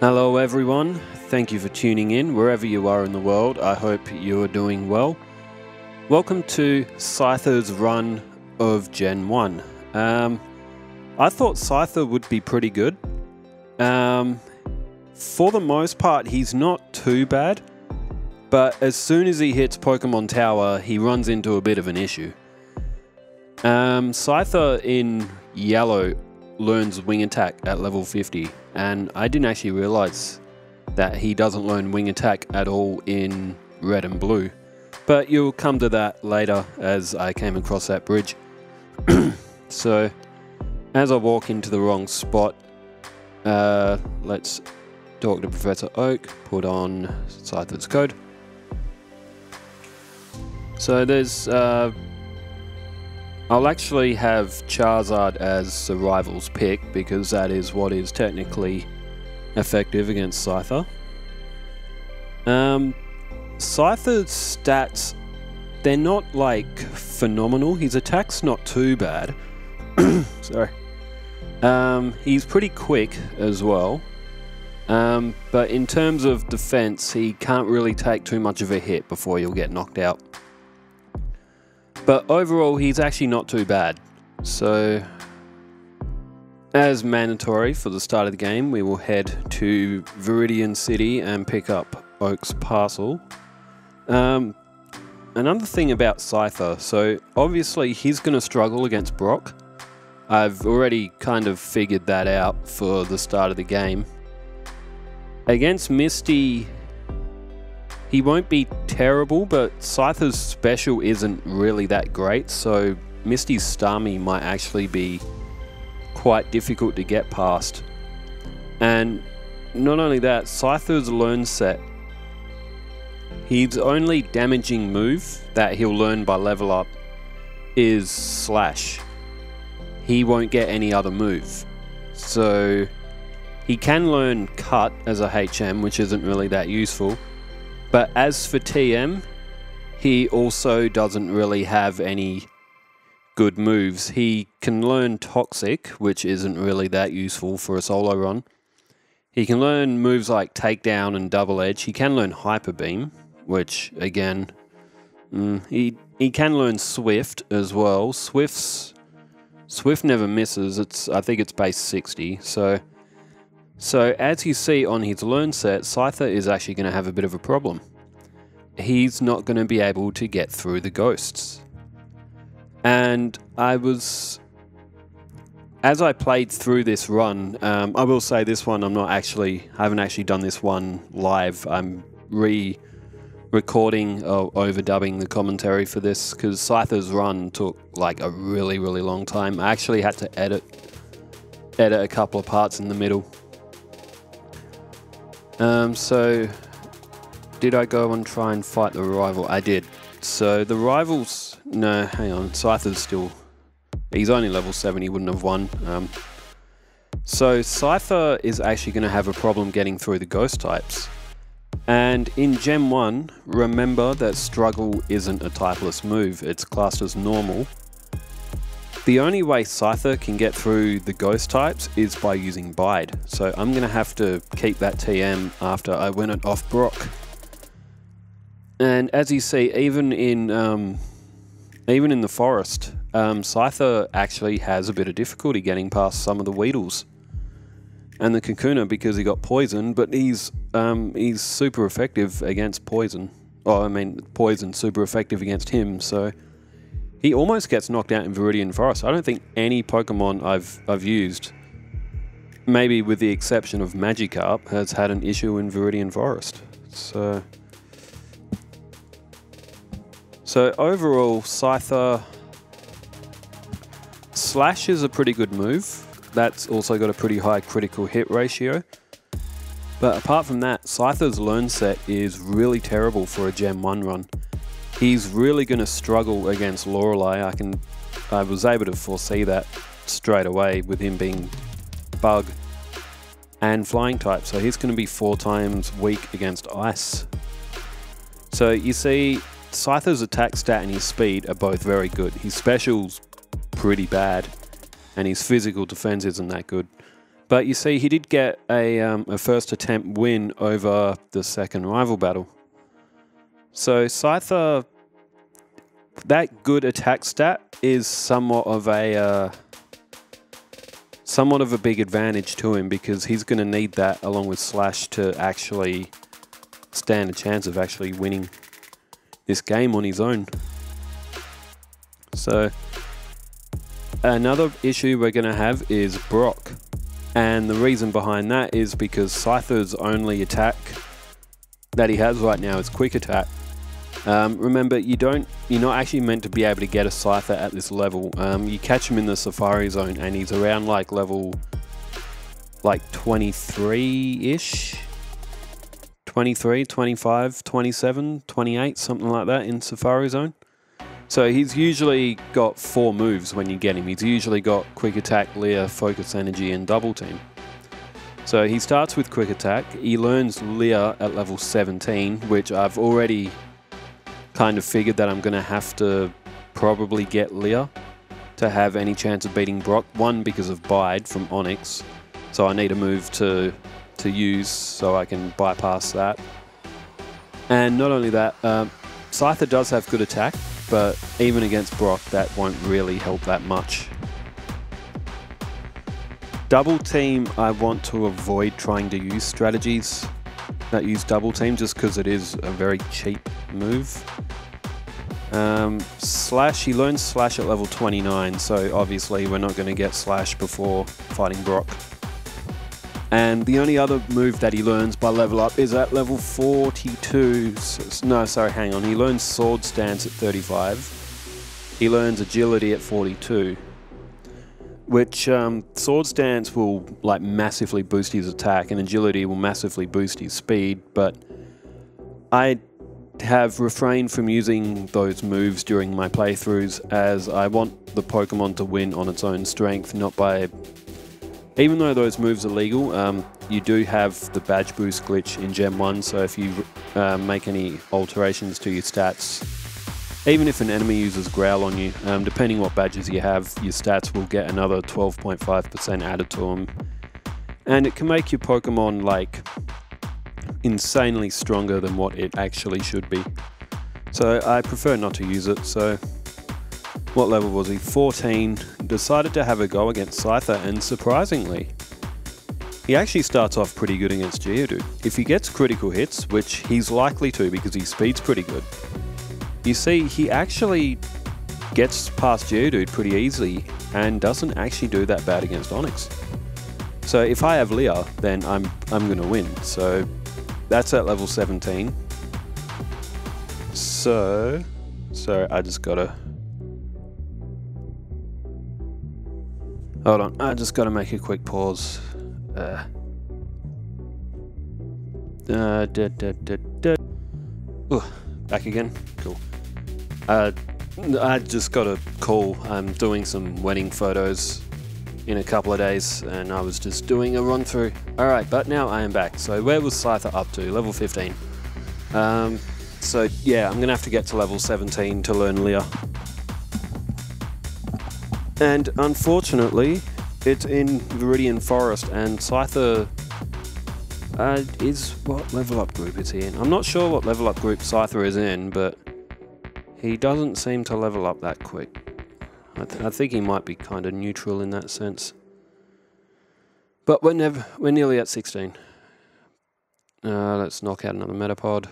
Hello everyone, thank you for tuning in wherever you are in the world. I hope you're doing well. Welcome to Scyther's run of Gen 1. I thought Scyther would be pretty good. For the most part, he's not too bad, but as soon as he hits Pokemon Tower, he runs into a bit of an issue. Scyther in Yellow learns Wing Attack at level 50, and I didn't actually realize that he doesn't learn Wing Attack at all in Red and Blue. But you'll come to that later as I came across that bridge. So, as I walk into the wrong spot, let's talk to Professor Oak, put on Scyther's code. So there's, I'll actually have Charizard as the rival's pick because that is what is technically effective against Scyther. Scyther's stats, they're not like phenomenal. His attack's not too bad. Sorry. He's pretty quick as well. But in terms of defense, he can't really take too much of a hit before you'll get knocked out. But overall, he's actually not too bad. So, as mandatory for the start of the game, we will head to Viridian City and pick up Oak's parcel. Another thing about Scyther, so obviously he's going to struggle against Brock. I've already kind of figured that out for the start of the game. Against Misty, he won't be terrible, but Scyther's special isn't really that great, so Misty's Starmie might actually be quite difficult to get past. And not only that, Scyther's learn set, his only damaging move that he'll learn by level up is Slash. He won't get any other move. So he can learn Cut as a HM, which isn't really that useful. But as for TM, he also doesn't really have any good moves. He can learn Toxic, which isn't really that useful for a solo run. He can learn moves like Takedown and Double Edge. He can learn Hyper Beam, which again, he can learn Swift as well. Swift never misses. I think it's base 60. So as you see on his learn set, Scyther is actually going to have a bit of a problem. He's not going to be able to get through the ghosts. And as I played through this run, I will say this one I haven't actually done this one live. I'm re-recording or overdubbing the commentary for this because Scyther's run took like a really, really long time. I actually had to edit a couple of parts in the middle. So did I go and try and fight the rival? I did. So the rivals, no, hang on, Scyther's still, he's only level 7, he wouldn't have won. So Scyther is actually going to have a problem getting through the ghost types. And in Gen 1, remember that Struggle isn't a typeless move, it's classed as normal. The only way Scyther can get through the ghost types is by using Bide. So I'm going to have to keep that TM after I win it off Brock. And as you see, even in the forest, Scyther actually has a bit of difficulty getting past some of the Weedles and the Kakuna because he got poisoned, but he's super effective against poison. Oh, I mean, poison's super effective against him, so he almost gets knocked out in Viridian Forest. I don't think any Pokemon I've used, maybe with the exception of Magikarp, has had an issue in Viridian Forest. So overall, Scyther, Slash is a pretty good move. That's also got a pretty high critical hit ratio. But apart from that, Scyther's learn set is really terrible for a Gen 1 run. He's really going to struggle against Lorelei. I was able to foresee that straight away with him being Bug and Flying type. So he's going to be 4 times weak against Ice. So you see, Scyther's attack stat and his speed are both very good. His special's pretty bad, and his physical defense isn't that good. But you see, he did get a first attempt win over the second rival battle. So Scyther, that good attack stat is somewhat of a big advantage to him, because he's going to need that along with Slash to actually stand a chance of actually winning this game on his own. So another issue we're going to have is Brock. And the reason behind that is because Scyther's only attack that he has right now is quick attack. Remember, you're not actually meant to be able to get a Scyther at this level. You catch him in the Safari Zone and he's around like level 23-ish. 23, 25, 27, 28, something like that in Safari Zone. So he's usually got 4 moves when you get him. He's usually got Quick Attack, Leer, Focus Energy, and Double Team. So he starts with Quick Attack. He learns Leer at level 17, which I've already kind of figured that I'm going to have to probably get Leer to have any chance of beating Brock. One, because of Bide from Onyx. So I need a move to use so I can bypass that. And not only that, Scyther does have good attack, but even against Brock, that won't really help that much. Double Team, I want to avoid trying to use strategies that use Double Team, just because it is a very cheap move. Slash, he learns Slash at level 29, so obviously we're not going to get Slash before fighting Brock. And the only other move that he learns by level up is at level 42. No, sorry, hang on. He learns Sword Stance at 35. He learns Agility at 42. Which Sword Stance will like massively boost his attack, and Agility will massively boost his speed. But I have refrained from using those moves during my playthroughs, as I want the Pokemon to win on its own strength, not by... Even though those moves are legal, you do have the badge boost glitch in Gen 1, so if you make any alterations to your stats, even if an enemy uses Growl on you, depending what badges you have, your stats will get another 12.5% added to them. And it can make your Pokemon like insanely stronger than what it actually should be. So I prefer not to use it. So what level was he? 14. Decided to have a go against Scyther, and surprisingly, he actually starts off pretty good against Geodude. If he gets critical hits, which he's likely to because his speed's pretty good, you see he actually gets past Geodude pretty easily and doesn't actually do that bad against Onyx. So if I have Leer, then I'm gonna win. So that's at level 17. So I just gotta... Hold on, I just gotta make a quick pause. Back again? Cool. I just got a call. I'm doing some wedding photos in a couple of days, and I was just doing a run through. Alright, but now I am back. So where was Scyther up to? Level 15. So yeah, I'm gonna have to get to level 17 to learn Leer. And unfortunately, it's in Viridian Forest, and Scyther is... What level up group is he in? I'm not sure what level up group Scyther is in, but he doesn't seem to level up that quick. I think he might be kind of neutral in that sense. But we're nearly at 16. Let's knock out another Metapod.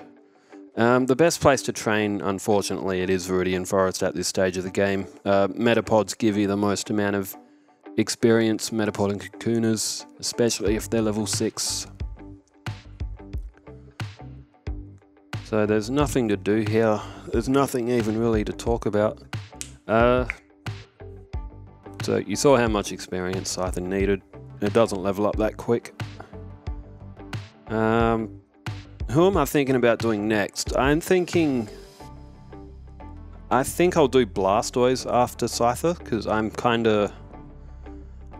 The best place to train, unfortunately, it is Viridian Forest at this stage of the game. Metapods give you the most amount of experience, Metapod and Cocooners, especially if they're level 6. So there's nothing to do here. There's nothing even really to talk about. So you saw how much experience Scyther needed. It doesn't level up that quick. Who am I thinking about doing next? I think I'll do Blastoise after Scyther, because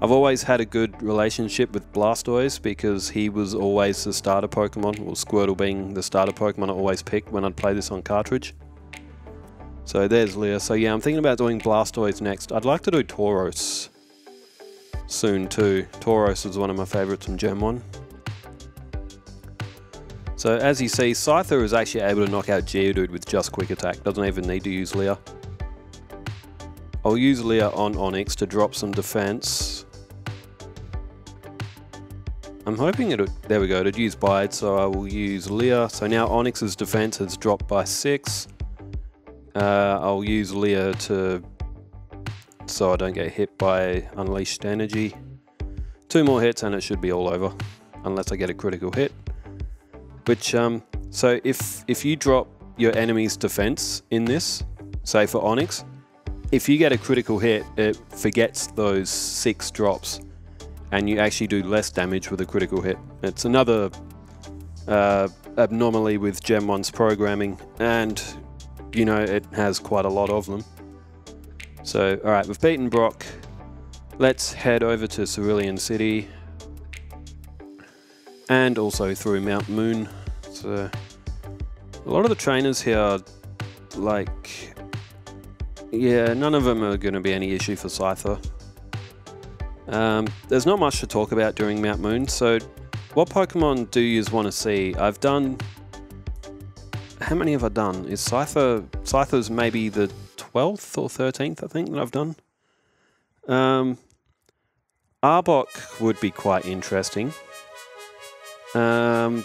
I've always had a good relationship with Blastoise, because he was always the starter Pokemon, or Squirtle being the starter Pokemon I always picked when I'd play this on cartridge. So there's Leer. So yeah, I'm thinking about doing Blastoise next. I'd like to do Tauros. soon too. Tauros is one of my favourites from Gen 1. So as you see, Scyther is actually able to knock out Geodude with just quick attack. Doesn't even need to use Leer. I'll use Leer on Onix to drop some defense. I'm hoping there we go, it'd use Bide, so I will use Leer. So now Onix's defense has dropped by 6. I'll use Leer so I don't get hit by Unleashed Energy. 2 more hits and it should be all over, unless I get a critical hit. Which, so if you drop your enemy's defense in this, say for Onix, if you get a critical hit, it forgets those 6 drops, and you actually do less damage with a critical hit. It's another abnormally with Gen 1's programming, and you know, it has quite a lot of them. So, alright, we've beaten Brock. Let's head over to Cerulean City. And also through Mount Moon. So, a lot of the trainers here, like, yeah, none of them are going to be any issue for Scyther. There's not much to talk about during Mount Moon, so what Pokemon do you want to see? I've done... How many have I done? Is Scyther's maybe the 12th or 13th, I think, that I've done? Arbok would be quite interesting. I'm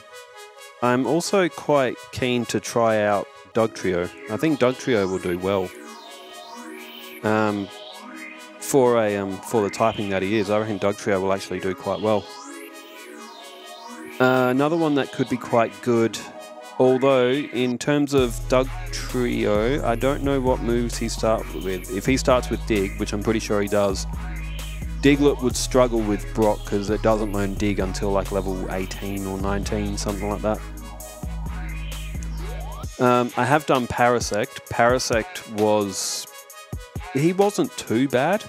also quite keen to try out Dugtrio. I think Dugtrio will do well. For the typing that he is, I reckon Dugtrio will actually do quite well. Another one that could be quite good, although in terms of Dugtrio, I don't know what moves he starts with. If he starts with Dig, which I'm pretty sure he does, Diglett would struggle with Brock because it doesn't learn Dig until like level 18 or 19, something like that. I have done Parasect. Parasect he wasn't too bad,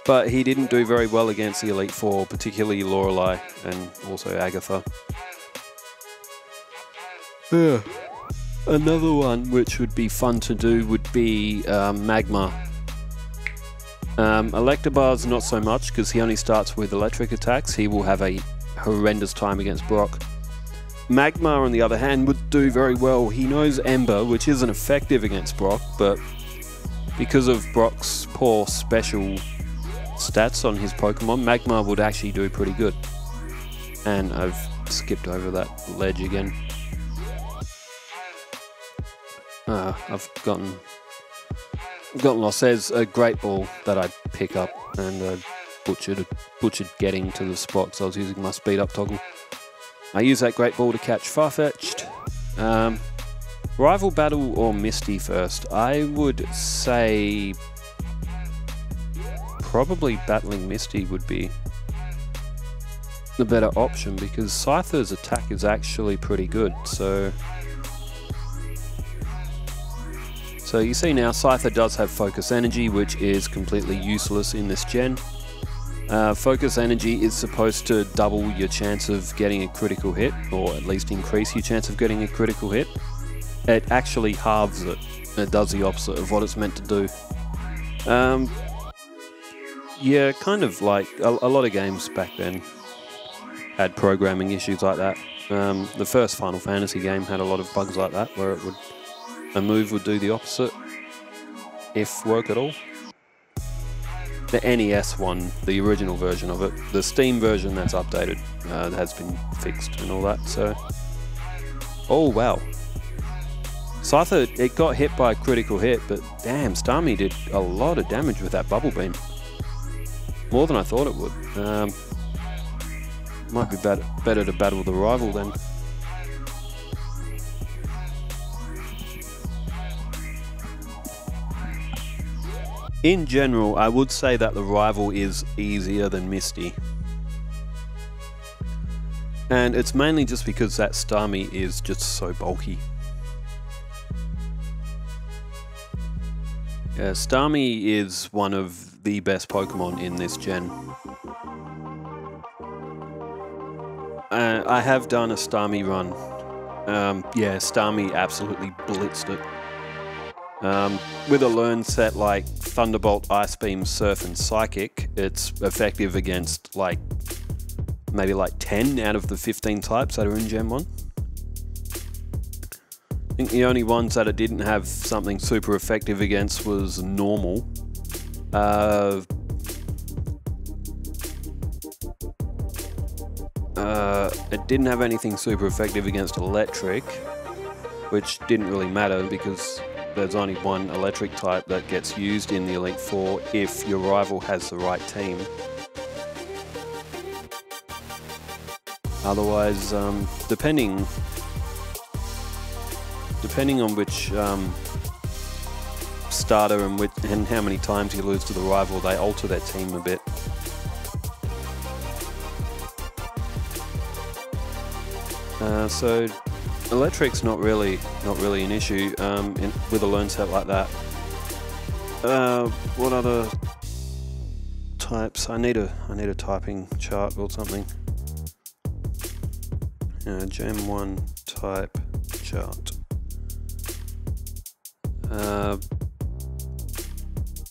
but he didn't do very well against the Elite Four, particularly Lorelei and also Agatha. Another one which would be fun to do would be Magma. Electabuzz not so much because he only starts with electric attacks. He will have a horrendous time against Brock. Magma on the other hand would do very well. He knows Ember, which isn't effective against Brock, but because of Brock's poor special stats on his Pokemon, Magma would actually do pretty good. And I've skipped over that ledge again. I've gotten lost. There's a Great Ball that I pick up and butchered getting to the spot because I was using my speed up toggle. I use that Great Ball to catch Farfetch'd. Rival Battle or Misty first? I would say probably battling Misty would be the better option because Scyther's attack is actually pretty good. So you see now Scyther does have Focus Energy, which is completely useless in this gen. Focus Energy is supposed to double your chance of getting a critical hit, or at least increase your chance of getting a critical hit. It actually halves it. It does the opposite of what it's meant to do. Yeah, kind of like a lot of games back then had programming issues like that. The first Final Fantasy game had a lot of bugs like that, where a move would do the opposite, if work at all. The NES one, the original version of it, the Steam version that's updated, has been fixed and all that, so... Oh wow. Scyther, it got hit by a critical hit, but damn, Starmie did a lot of damage with that Bubble Beam. More than I thought it would. Might be better to battle the rival then. In general, I would say that the rival is easier than Misty. And it's mainly just because that Starmie is just so bulky. Yeah, Starmie is one of the best Pokemon in this gen. I have done a Starmie run. Yeah, Starmie absolutely blitzed it. With a learn set like Thunderbolt, Ice Beam, Surf, and Psychic, it's effective against like maybe like 10 out of the 15 types that are in Gen 1. I think the only ones that it didn't have something super effective against was normal. It didn't have anything super effective against electric, which didn't really matter because there's only one electric type that gets used in the Elite Four if your rival has the right team. Otherwise, depending on which starter and how many times you lose to the rival, they alter their team a bit. So electric's not really an issue with a learn set like that. What other types? I need a typing chart or something. Gen 1 type chart.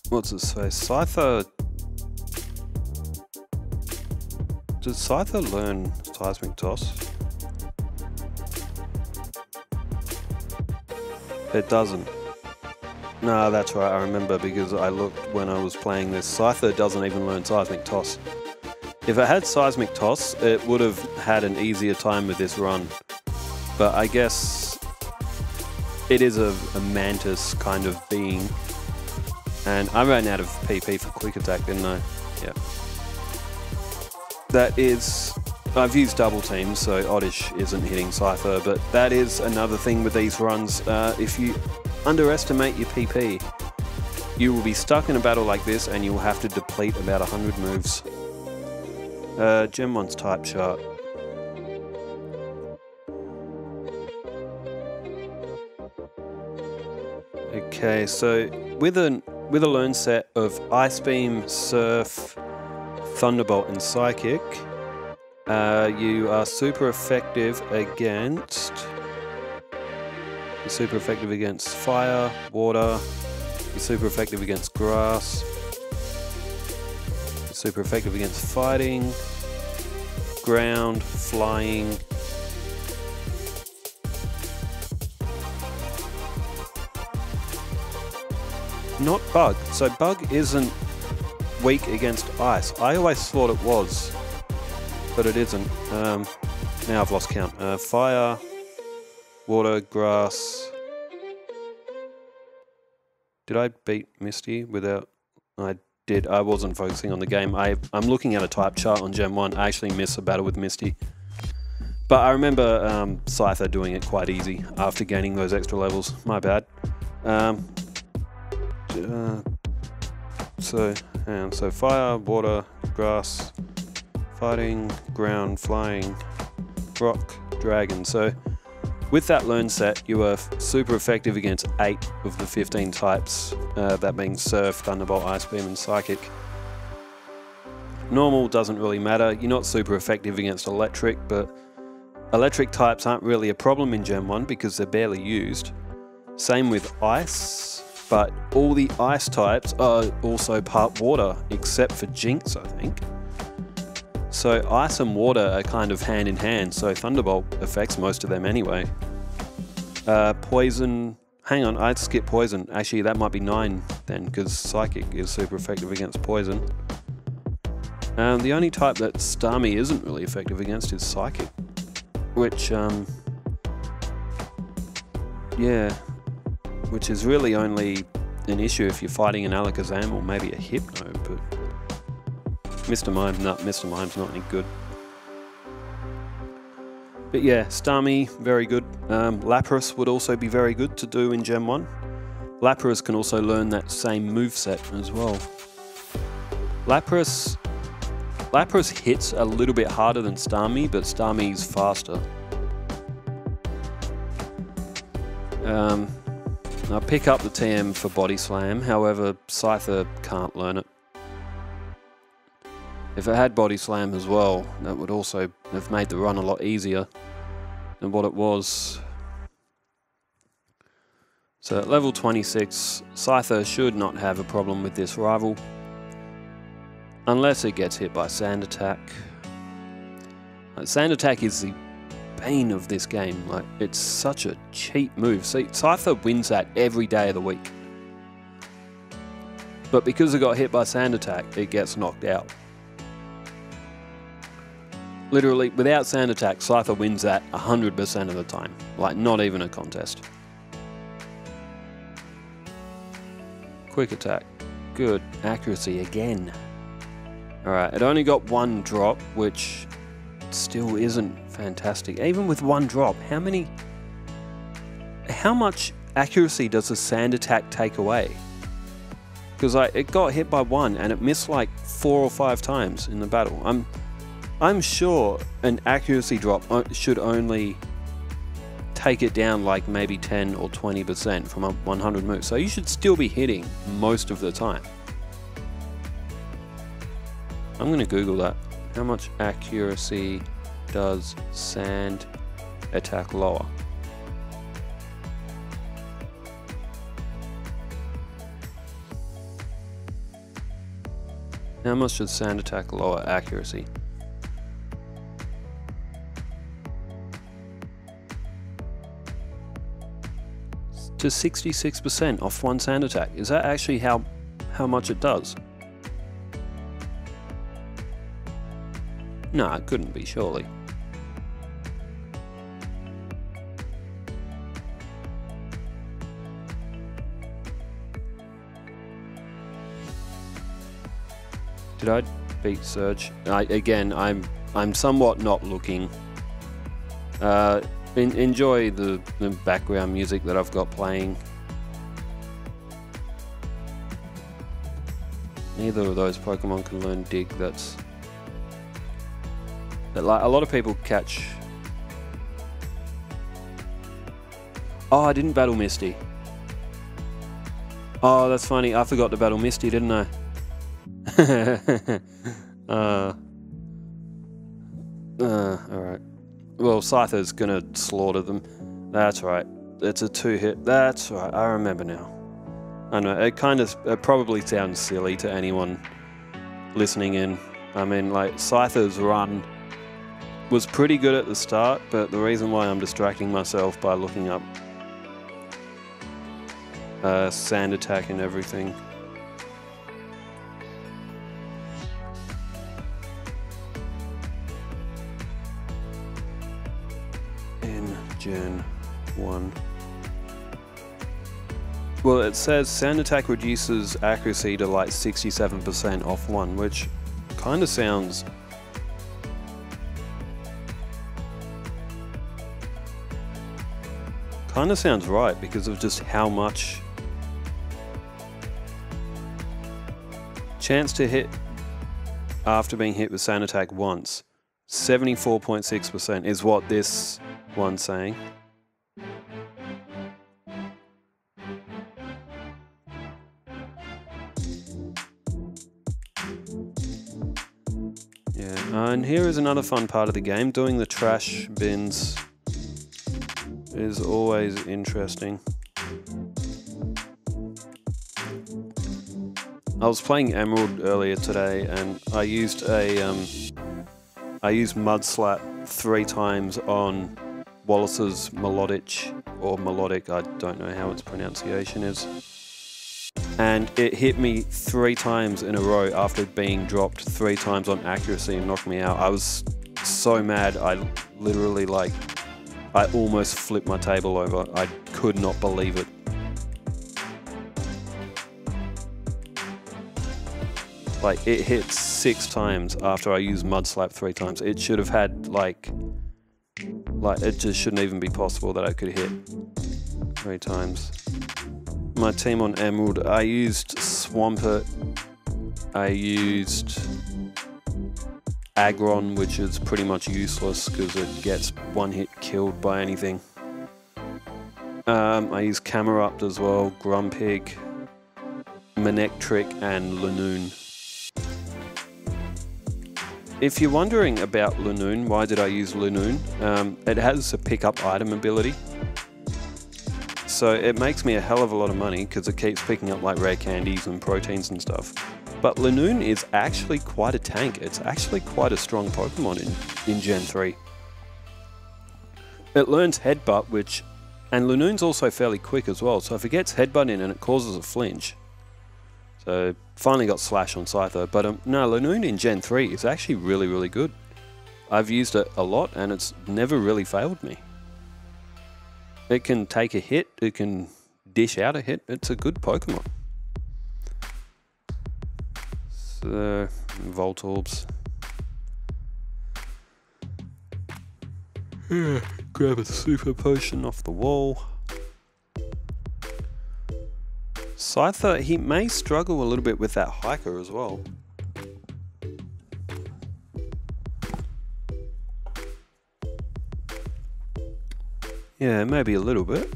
What's it say? Scyther. Does Scyther learn Seismic Toss? It doesn't. No, that's right, I remember because I looked when I was playing this. Scyther doesn't even learn Seismic Toss. If it had Seismic Toss, it would have had an easier time with this run. But I guess it is a mantis kind of being. And I ran out of PP for Quick Attack, didn't I? Yeah. That is... I've used double teams, so Oddish isn't hitting Scyther, but that is another thing with these runs. If you underestimate your PP, you will be stuck in a battle like this and you'll have to deplete about 100 moves. Gen 1's type chart. Okay, so with a learn set of Ice Beam, Surf, Thunderbolt, and Psychic, you are super effective against. You're super effective against fire, water. You're super effective against grass. You're super effective against fighting, ground, flying. Not bug. So bug isn't weak against ice. I always thought it was, but it isn't. Now I've lost count. Fire, water, grass. Did I beat Misty without... I did. I wasn't focusing on the game. I'm looking at a type chart on Gen 1. I actually missed a battle with Misty. But I remember Scyther doing it quite easy after gaining those extra levels. My bad. So fire, water, grass, fighting, ground, flying, rock, dragon. So with that learn set, you are super effective against 8 of the 15 types, that being Surf, Thunderbolt, Ice Beam, and Psychic. Normal doesn't really matter. You're not super effective against electric, but electric types aren't really a problem in Gen 1 because they're barely used. Same with ice, but all the ice types are also part water, except for Jinx, I think. So ice and water are kind of hand in hand, so Thunderbolt affects most of them anyway. Poison, hang on, I'd skip poison. Actually, that might be 9 then, because Psychic is super effective against poison. The only type that Starmie isn't really effective against is Psychic, which, yeah, which is really only an issue if you're fighting an Alakazam or maybe a Hypno, but Mr. Mime, no, Mr. Mime's not any good. But yeah, Starmie, very good. Lapras would also be very good to do in Gen 1. Lapras can also learn that same moveset as well. Lapras hits a little bit harder than Starmie, but Starmie's faster. I'll pick up the TM for Body Slam, however, Scyther can't learn it. If it had Body Slam as well, that would also have made the run a lot easier than what it was. So at level 26, Scyther should not have a problem with this rival. Unless it gets hit by Sand Attack. Sand Attack is the bane of this game. Like, it's such a cheap move. See, Scyther wins that every day of the week. But because it got hit by Sand Attack, it gets knocked out. Literally, without Sand Attack, Scyther wins that 100% of the time. Like, not even a contest. Quick Attack. Good. Accuracy again. Alright, it only got one drop, which still isn't fantastic. Even with one drop, how much accuracy does a Sand Attack take away? Because it got hit by one and it missed like 4 or 5 times in the battle. I'm sure an accuracy drop should only take it down like maybe 10 or 20% from a 100 moves. So you should still be hitting most of the time. I'm going to Google that. How much accuracy does Sand Attack lower? How much does Sand Attack lower accuracy? To 66% off one Sand Attack. Is that actually how much it does? No, it couldn't be, surely. Did I beat Surge? Again, I'm somewhat not looking. Enjoy the background music that I've got playing. Neither of those Pokemon can learn Dig. That's like a lot of people catch. Oh, I didn't battle Misty. Oh, that's funny. I forgot to battle Misty, didn't I? Alright. Well, Scyther's gonna slaughter them. That's right. It's a 2-hit. That's right. I remember now. I know. It probably sounds silly to anyone listening in. I mean, like, Scyther's run was pretty good at the start, but the reason why I'm distracting myself by looking up Sand Attack and everything. In Gen 1. Well, it says Sand Attack reduces accuracy to like 67% off 1, which kind of sounds... right because of just how much chance to hit after being hit with Sand Attack once. 74.6% is what this one's saying. Yeah, and here is another fun part of the game. Doing the trash bins is always interesting. I was playing Emerald earlier today, and I used Mud Slap 3 times on Wallace's Melodic, or Melodic, I don't know how its pronunciation is. And it hit me 3 times in a row after being dropped 3 times on accuracy and knocked me out. I was so mad, I literally I almost flipped my table over. I could not believe it. Like, it hit 6 times after I used Mud Slap 3 times. It should have had, it just shouldn't even be possible that I could hit 3 times. My team on Emerald, I used Swampert, I used Aggron, which is pretty much useless because it gets 1-hit killed by anything. I used Camerupt as well, Grumpig, Manectric, and Lanoon. If you're wondering about Lanoon, why did I use Lanoon? It has a pick-up item ability. so it makes me a hell of a lot of money because it keeps picking up like rare candies and proteins and stuff. But Lanoon is actually quite a tank. It's actually quite a strong Pokemon in Gen 3. It learns Headbutt, and Lanoon's also fairly quick as well, so if it gets Headbutt in and it causes a flinch. So finally got Slash on Scyther, but no, Lanoon in Gen 3 is actually really, really good. I've used it a lot and it's never really failed me. It can take a hit, it can dish out a hit, it's a good Pokemon. So, Voltorbs. Grab a super potion off the wall. Scyther, he may struggle a little bit with that hiker as well. Yeah, maybe a little bit.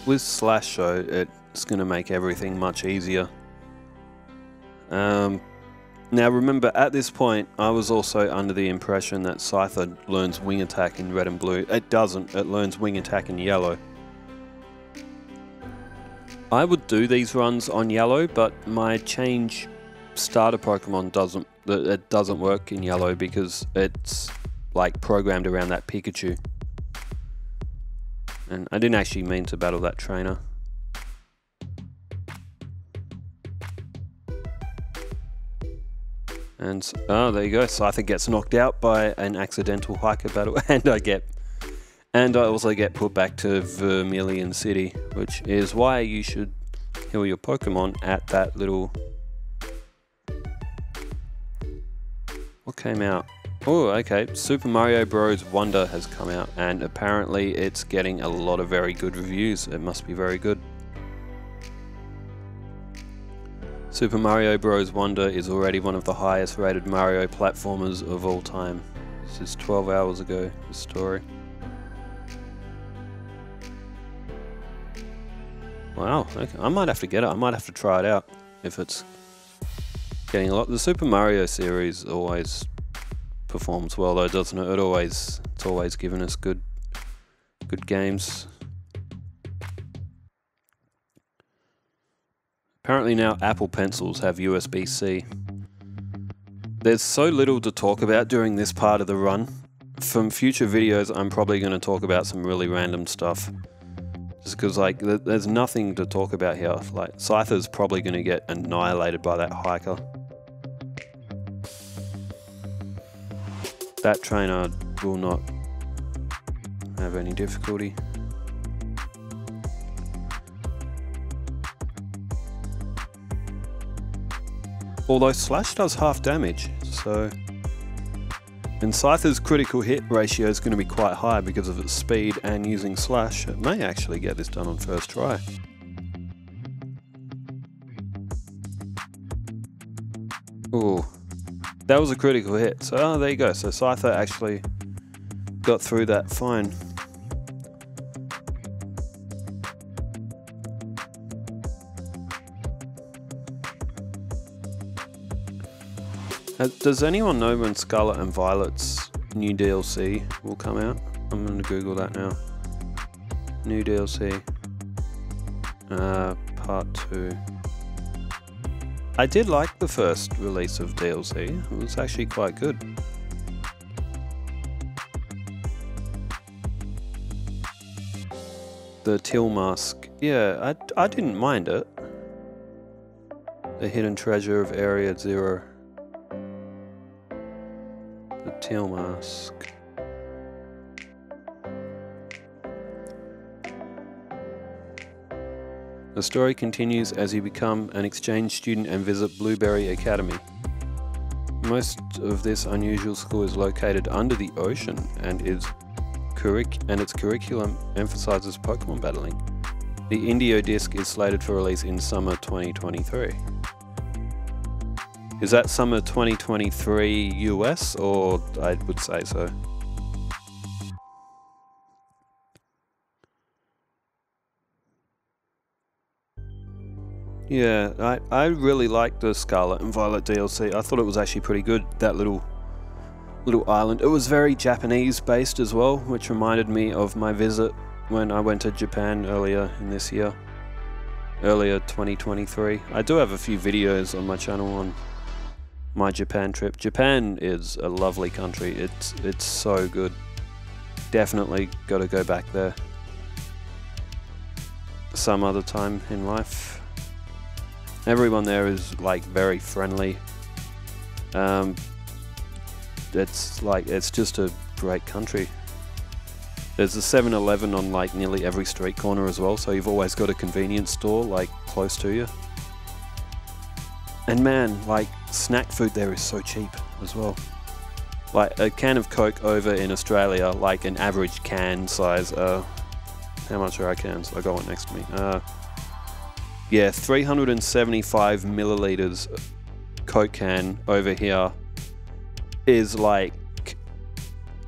With Slash though, it's going to make everything much easier. Now remember, at this point, I was also under the impression that Scyther learns Wing Attack in red and blue. It doesn't, it learns Wing Attack in yellow. I would do these runs on yellow, but my change starter Pokemon doesn't work in yellow because it's like programmed around that Pikachu. And I didn't actually mean to battle that trainer. And, oh, there you go. Scyther gets knocked out by an accidental hiker battle, and I also get put back to Vermilion City, which is why you should heal your Pokemon at that little... What came out? Oh, okay. Super Mario Bros. Wonder has come out, and apparently it's getting a lot of very good reviews. It must be very good. Super Mario Bros. Wonder is already one of the highest rated Mario platformers of all time. This is 12 hours ago, this story. Wow, okay. I might have to get it. I might have to try it out if it's getting a lot. The Super Mario series always performs well though, doesn't it? It's always given us good games. Apparently now Apple Pencils have USB-C. There's so little to talk about during this part of the run. From future videos, I'm probably going to talk about some really random stuff. Just because, like, there's nothing to talk about here. Like, Scyther's probably going to get annihilated by that hiker. That trainer will not have any difficulty. Although Slash does half damage, so... And Scyther's critical hit ratio is going to be quite high because of its speed, and using Slash, it may actually get this done on first try. Ooh, that was a critical hit, so oh, there you go. So Scyther actually got through that fine. Does anyone know when Scarlet and Violet's new DLC will come out? I'm going to Google that now. New DLC. Part 2. I did like the first release of DLC. It was actually quite good. The Teal Mask. Yeah, I didn't mind it. The Hidden Treasure of Area 0. Teal Mask. The story continues as you become an exchange student and visit Blueberry Academy. Most of this unusual school is located under the ocean and its curriculum emphasizes Pokemon battling. The Indio disc is slated for release in summer 2023. Is that summer 2023 US, or I would say so? Yeah, I really liked the Scarlet and Violet DLC. I thought it was actually pretty good. That little little island. It was very Japanese based as well, which reminded me of my visit when I went to Japan earlier in this year. Earlier 2023. I do have a few videos on my channel on my Japan trip. Japan is a lovely country. It's so good. Definitely got to go back there some other time in life. Everyone there is like very friendly. It's just a great country. There's a 7-Eleven on like nearly every street corner as well, so you've always got a convenience store like close to you. And man, like snack food there is so cheap as well. Like a can of Coke over in Australia, like an average can size, how much are our cans? I got one next to me. Yeah, 375 milliliters Coke can over here is like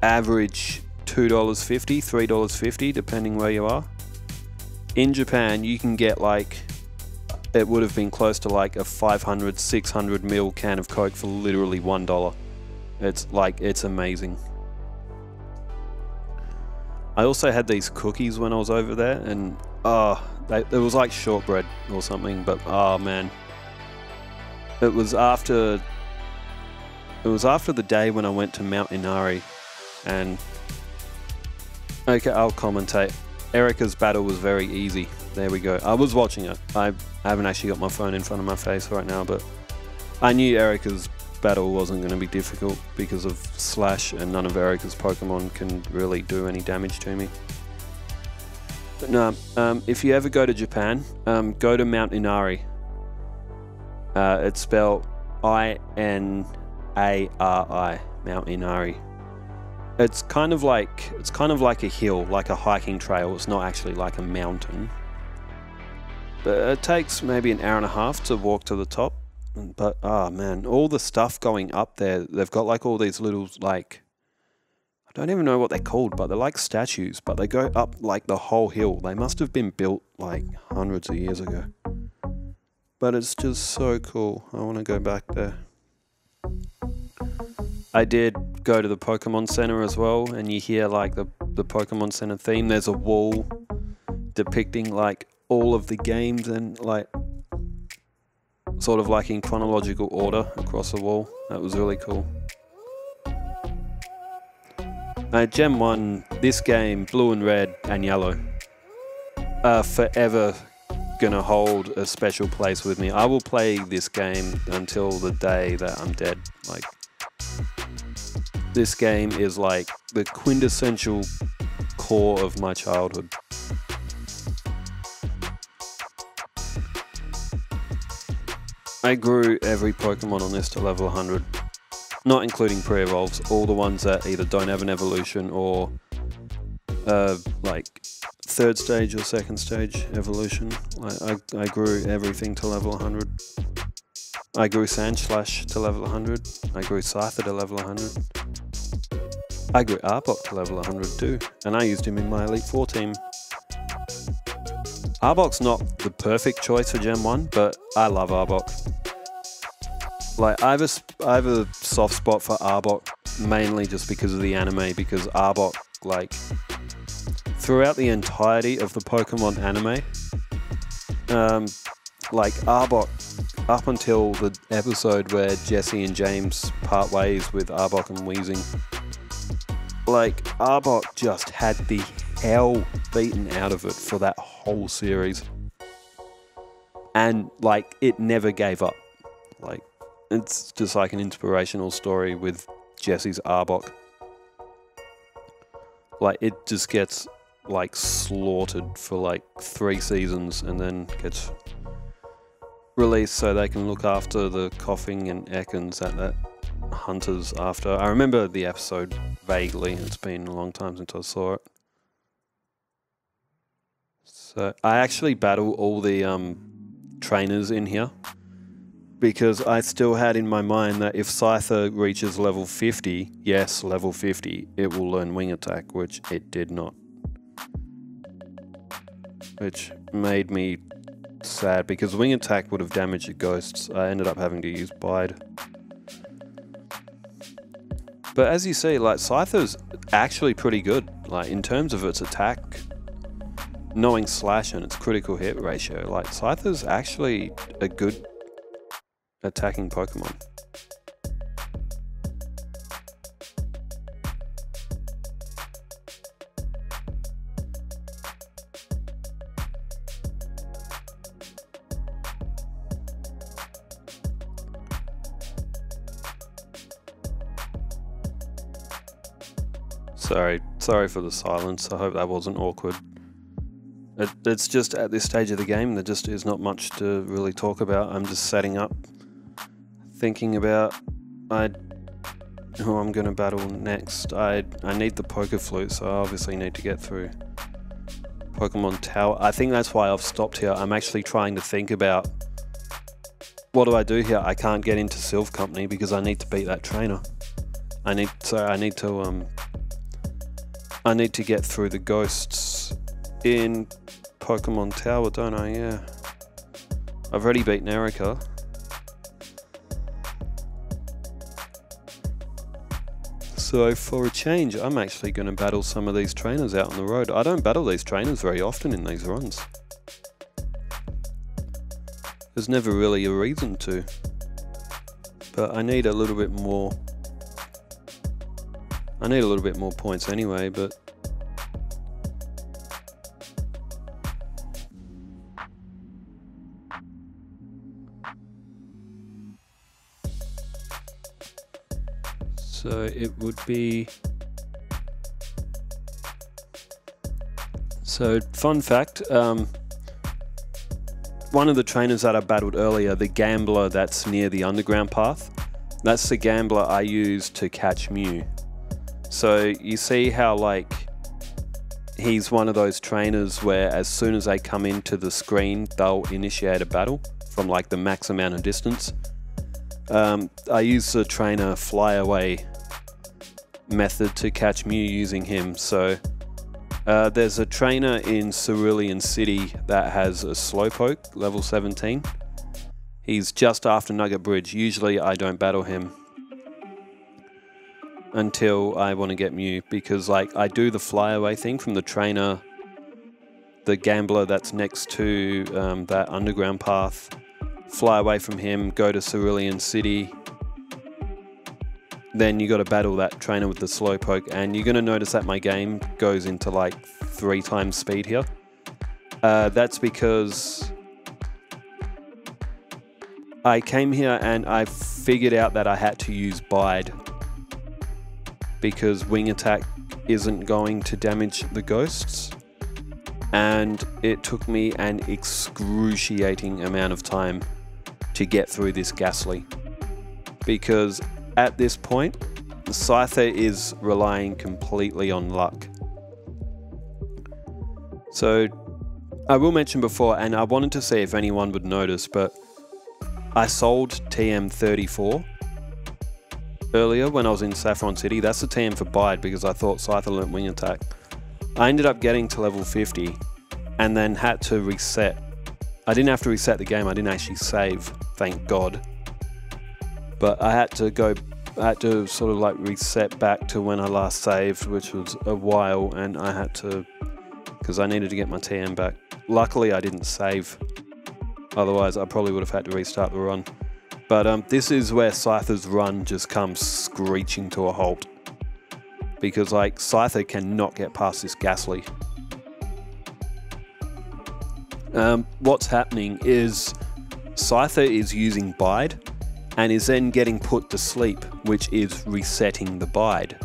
average $2.50, $3.50, depending where you are. In Japan, you can get like, it would have been close to like a 500, 600 ml can of Coke for literally $1. It's amazing. I also had these cookies when I was over there, and it was like shortbread or something, but oh man. It was after the day when I went to Mount Inari, and okay, I'll commentate. Erica's battle was very easy. There we go. I was watching it. I haven't actually got my phone in front of my face right now, but I knew Erica's battle wasn't going to be difficult because of Slash, and none of Erica's Pokemon can really do any damage to me. But no, if you ever go to Japan, go to Mount Inari. It's spelled I-N-A-R-I, Mount Inari. It's kind of like a hill, like a hiking trail. It's not actually like a mountain. But it takes maybe an hour and a half to walk to the top. But oh man, all the stuff going up there, they've got like all these little like, I don't even know what they're called, but they're like statues, but they go up like the whole hill. They must have been built like hundreds of years ago. But it's just so cool. I want to go back there. I did go to the Pokemon Center as well, and you hear like the Pokemon Center theme. There's a wall depicting like all of the games and like sort of like in chronological order across the wall. That was really cool. Gen 1, this game, Blue and Red and Yellow, are forever gonna hold a special place with me. I will play this game until the day that I'm dead. Like, this game is like the quintessential core of my childhood. I grew every Pokemon on this to level 100, not including pre-evolves, all the ones that either don't have an evolution or like third stage or second stage evolution. I grew everything to level 100. I grew Sandslash to level 100. I grew Scyther to level 100. I grew Arbok to level 100 too, and I used him in my Elite Four team. Arbok's not the perfect choice for Gen 1, but I love Arbok. Like, I have a soft spot for Arbok, mainly just because of the anime, because Arbok, like, throughout the entirety of the Pokemon anime, like, Arbok, up until the episode where Jesse and James part ways with Arbok and Weezing, like, Arbok just had the hell beaten out of it for that whole series. And, like, it never gave up. Like, it's just like an inspirational story with Jesse's Arbok. Like, it just gets, like, slaughtered for, like, 3 seasons and then gets released so they can look after the coughing and Ekans that hunters after. I remember the episode vaguely. It's been a long time since I saw it. So I actually battle all the trainers in here because I still had in my mind that if Scyther reaches level 50, yes, level 50, it will learn Wing Attack, which it did not. Which made me sad because Wing Attack would have damaged the ghosts. I ended up having to use Bide. But as you see, like, Scyther's actually pretty good, like, in terms of its attack, knowing slash and its critical hit ratio. Like, Scyther's actually a good attacking Pokemon. Sorry for the silence. I hope that wasn't awkward. It's just at this stage of the game, there just is not much to really talk about. I'm just setting up, thinking about who I'm going to battle next. I need the Poké Flute, so I obviously need to get through Pokemon Tower. I think that's why I've stopped here. I'm actually trying to think about, what do I do here? I can't get into Sylph Company because I need to beat that trainer. I need to get through the ghosts in Pokemon Tower, don't I? Yeah. I've already beaten Erica. So for a change, I'm actually going to battle some of these trainers out on the road. I don't battle these trainers very often in these runs. There's never really a reason to. But I need a little bit more. I need a little bit more points anyway, but so it would be, so fun fact, one of the trainers that I battled earlier, the gambler that's near the underground path, that's the gambler I used to catch Mew. So you see how, like, he's one of those trainers where as soon as they come into the screen, they'll initiate a battle from like the max amount of distance. I use the trainer flyaway method to catch Mew using him. So there's a trainer in Cerulean City that has a Slowpoke, level 17. He's just after Nugget Bridge. Usually I don't battle him until I want to get Mew, because like I do the flyaway thing from the trainer, the gambler that's next to that underground path, fly away from him, go to Cerulean City, then you got to battle that trainer with the Slowpoke, and you're going to notice that my game goes into like 3 times speed here. That's because I came here and I figured out that I had to use Bide, because Wing Attack isn't going to damage the ghosts, and it took me an excruciating amount of time to get through this Ghastly, because at this point the Scyther is relying completely on luck. So I will mention before, and I wanted to see if anyone would notice, but I sold TM34 earlier when I was in Saffron City. That's the TM for Bide, because I thought Scyther learnt Wing Attack. I ended up getting to level 50 and then had to reset. I didn't have to reset the game, I didn't actually save, thank God. But I had to sort of like reset back to when I last saved, which was a while, and I had to, because I needed to get my TM back. Luckily I didn't save, otherwise I probably would have had to restart the run. But this is where Scyther's run just comes screeching to a halt, because like Scyther cannot get past this Ghastly. What's happening is Scyther is using Bide and is then getting put to sleep, which is resetting the Bide.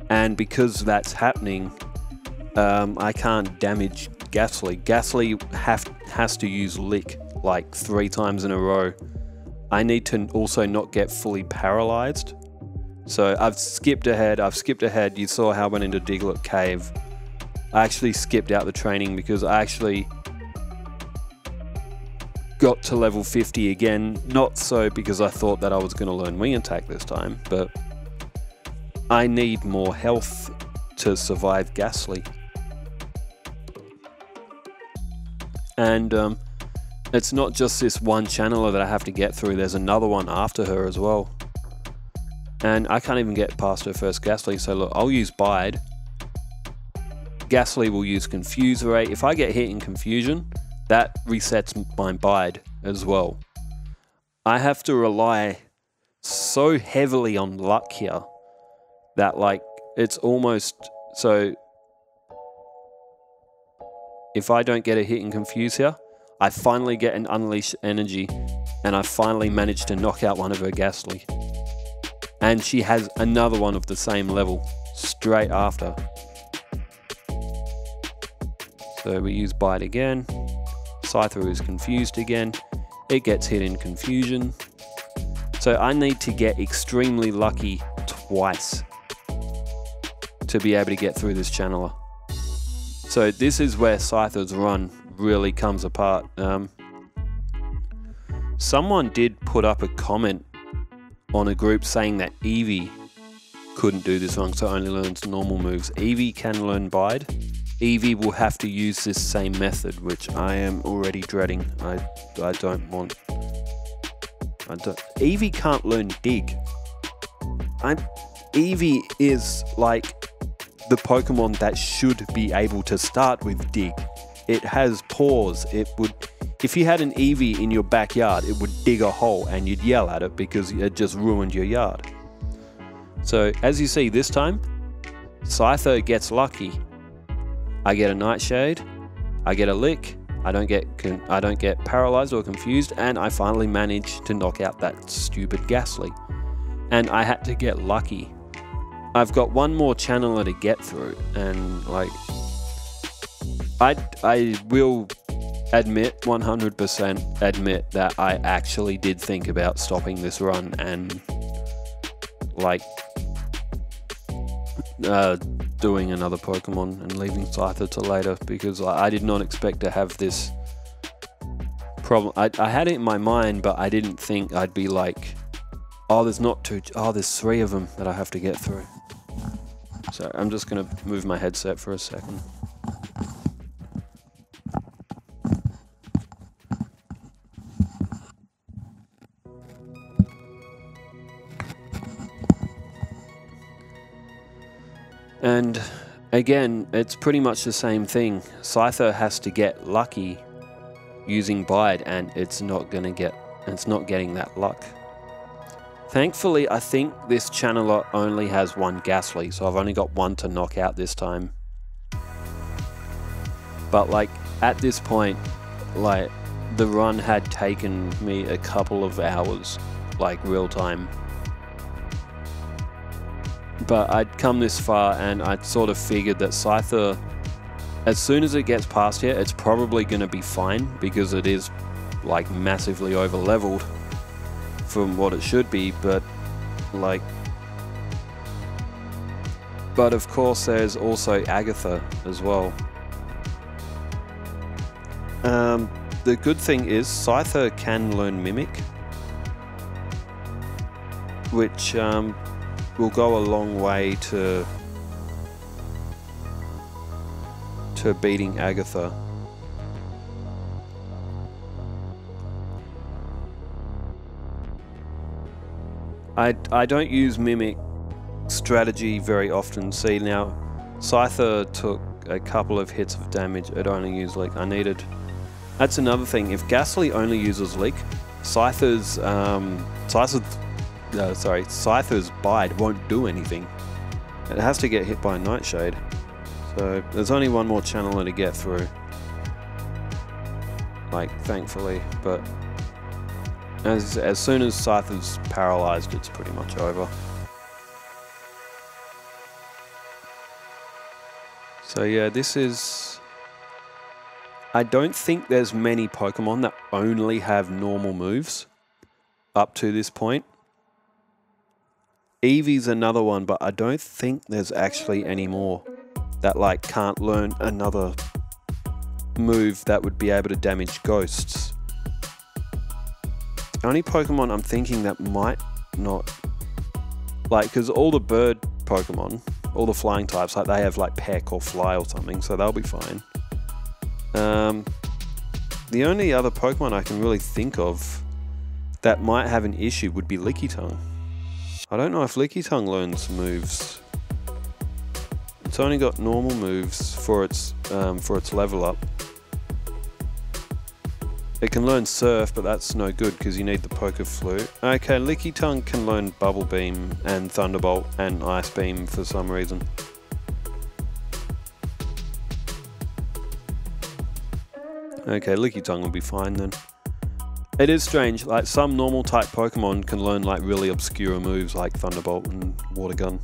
And because that's happening, I can't damage Ghastly. Ghastly has to use Lick like 3 times in a row. I need to also not get fully paralyzed. So I've skipped ahead. You saw how I went into Diglett Cave. I actually skipped out the training because I actually got to level 50 again. Not so because I thought that I was going to learn Wing Attack this time, but I need more health to survive Ghastly. And it's not just this one channeler that I have to get through, there's another one after her as well. And I can't even get past her first Ghastly, so look, I'll use Bide. Ghastly will use Confuse Ray. If I get hit in Confusion, that resets my Bide as well. I have to rely so heavily on luck here that like it's almost so if I don't get a hit and confuse here, I finally get an Unleash Energy and I finally manage to knock out one of her Ghastly. And she has another one of the same level straight after. So we use Bite again. Scyther is confused again. It gets hit in Confusion. So I need to get extremely lucky twice to be able to get through this channeler. So this is where Scyther's run really comes apart. Someone did put up a comment on a group saying that Eevee couldn't do this run, so it only learns normal moves. Eevee can learn Bide. Eevee will have to use this same method, which I am already dreading. I don't want... Eevee can't learn Dig. Eevee is like the Pokemon that should be able to start with Dig. It has paws. It would... If you had an Eevee in your backyard, it would dig a hole and you'd yell at it because it just ruined your yard. So as you see this time, Scyther gets lucky. I get a Nightshade, I get a Lick, I don't get paralyzed or confused, and I finally manage to knock out that stupid Ghastly. And I had to get lucky. I've got one more channeler to get through, and like I will admit, 100% admit that I actually did think about stopping this run and like doing another Pokemon and leaving Scyther to later, because I did not expect to have this problem. I had it in my mind, but I didn't think I'd be like, oh, there's not two, oh, there's 3 of them that I have to get through. So I'm just gonna move my headset for a second. And again, it's pretty much the same thing. Scyther has to get lucky using Bide, and it's not getting that luck. Thankfully, I think this channeler only has 1 Ghastly, so I've only got 1 to knock out this time. But like at this point, like the run had taken me a couple of hours, like real time. But I'd come this far and I'd sort of figured that Scyther, as soon as it gets past here, it's probably going to be fine because it is like massively over leveled from what it should be, but like, but of course there's also Agatha as well. The good thing is Scyther can learn Mimic, which will go a long way to beating Agatha. I don't use Mimic strategy very often. See now, Scyther took a couple of hits of damage. It only used Lick. That's another thing. If Ghastly only uses Lick, Scyther's Bide won't do anything. It has to get hit by a Nightshade. So there's only 1 more channeler to get through. Like, thankfully, but as soon as Scyther's paralyzed, it's pretty much over. So yeah, this is... I don't think there's many Pokemon that only have normal moves up to this point. Eevee's another one, but I don't think there's actually any more that like can't learn another move that would be able to damage ghosts. The only Pokemon I'm thinking that might not, like, because all the bird Pokemon, all the flying types, like they have like Peck or Fly or something, so they'll be fine. The only other Pokemon I can really think of that might have an issue would be Lickitung. I don't know if Licky Tongue learns moves. It's only got normal moves for its level up. It can learn Surf, but that's no good because you need the Poker Flute. Okay, Licky Tongue can learn Bubble Beam and Thunderbolt and Ice Beam for some reason. Okay, Licky Tongue will be fine then. It is strange, like some normal type Pokemon can learn like really obscure moves like Thunderbolt and Water Gun.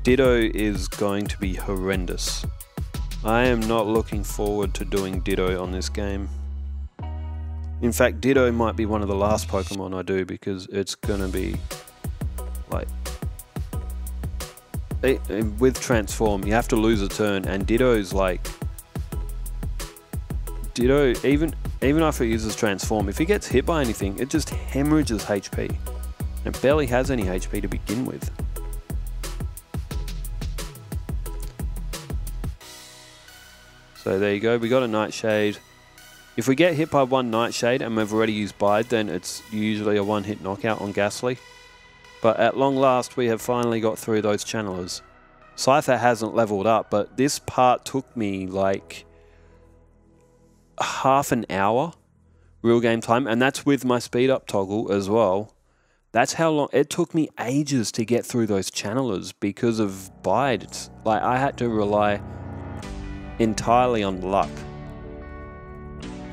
Ditto is going to be horrendous. I am not looking forward to doing Ditto on this game. In fact, Ditto might be one of the last Pokemon I do because it's gonna be like... with Transform, you have to lose a turn, and Ditto's like... Ditto, even after it uses Transform, if he gets hit by anything, it just hemorrhages HP. It barely has any HP to begin with. So there you go, we got a Nightshade. If we get hit by one Nightshade and we've already used Bide, then it's usually a one-hit knockout on Ghastly. But at long last, we have finally got through those channelers. Scyther hasn't leveled up, but this part took me like half an hour real game time, and that's with my speed up toggle as well. That's how long it took me. Ages to get through those channelers because of Bide. It's like I had to rely entirely on luck.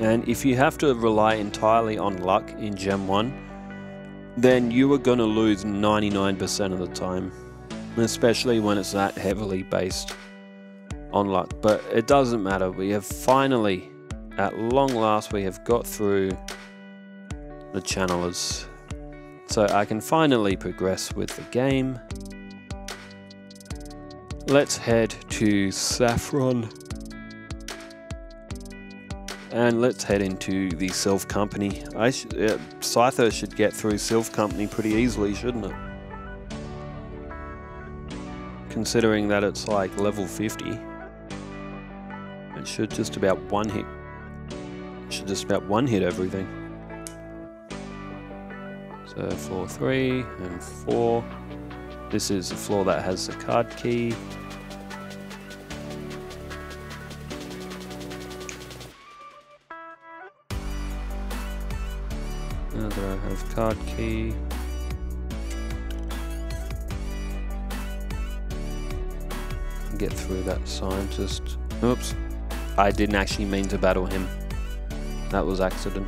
And if you have to rely entirely on luck in Gen 1, then you are going to lose 99% of the time, especially when it's that heavily based on luck. But it doesn't matter. We have finally, at long last, we have got through the channelers. So I can finally progress with the game. Let's head to Saffron. And let's head into the Sylph Company. Scyther should get through Sylph Company pretty easily, shouldn't it? Considering that it's like level 50. It should just about one hit. It should just about one hit everything. So floor 3 and 4. This is the floor that has the card key. There I have card key. Get through that scientist. Oops. I didn't actually mean to battle him. That was accident.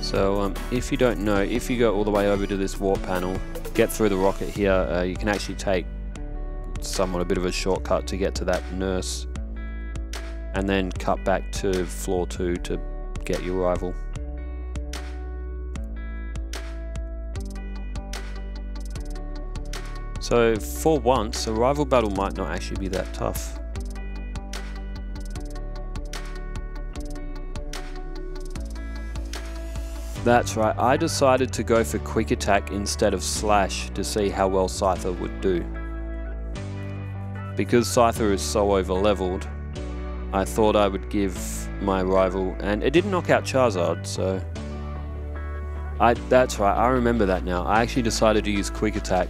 So if you don't know, if you go all the way over to this warp panel, get through the rocket here, you can actually take somewhat a bit of a shortcut to get to that nurse. And then cut back to floor 2 to get your rival. So for once, a rival battle might not actually be that tough. That's right, I decided to go for Quick Attack instead of Slash to see how well Scyther would do. Because Scyther is so over leveled, I thought I would give my rival, and it didn't knock out Charizard, so... That's right, I remember that now. I actually decided to use Quick Attack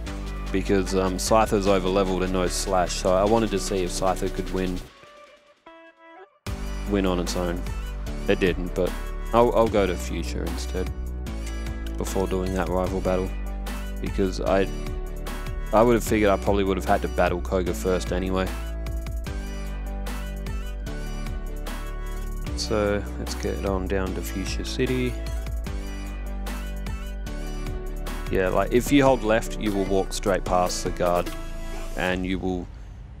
because Scyther's over leveled and no Slash, so I wanted to see if Scyther could win on its own. It didn't, but I'll go to Future instead before doing that rival battle, because I would have figured I probably would have had to battle Koga first anyway. So let's get on down to Fuchsia City. Yeah, like if you hold left, you will walk straight past the guard, and you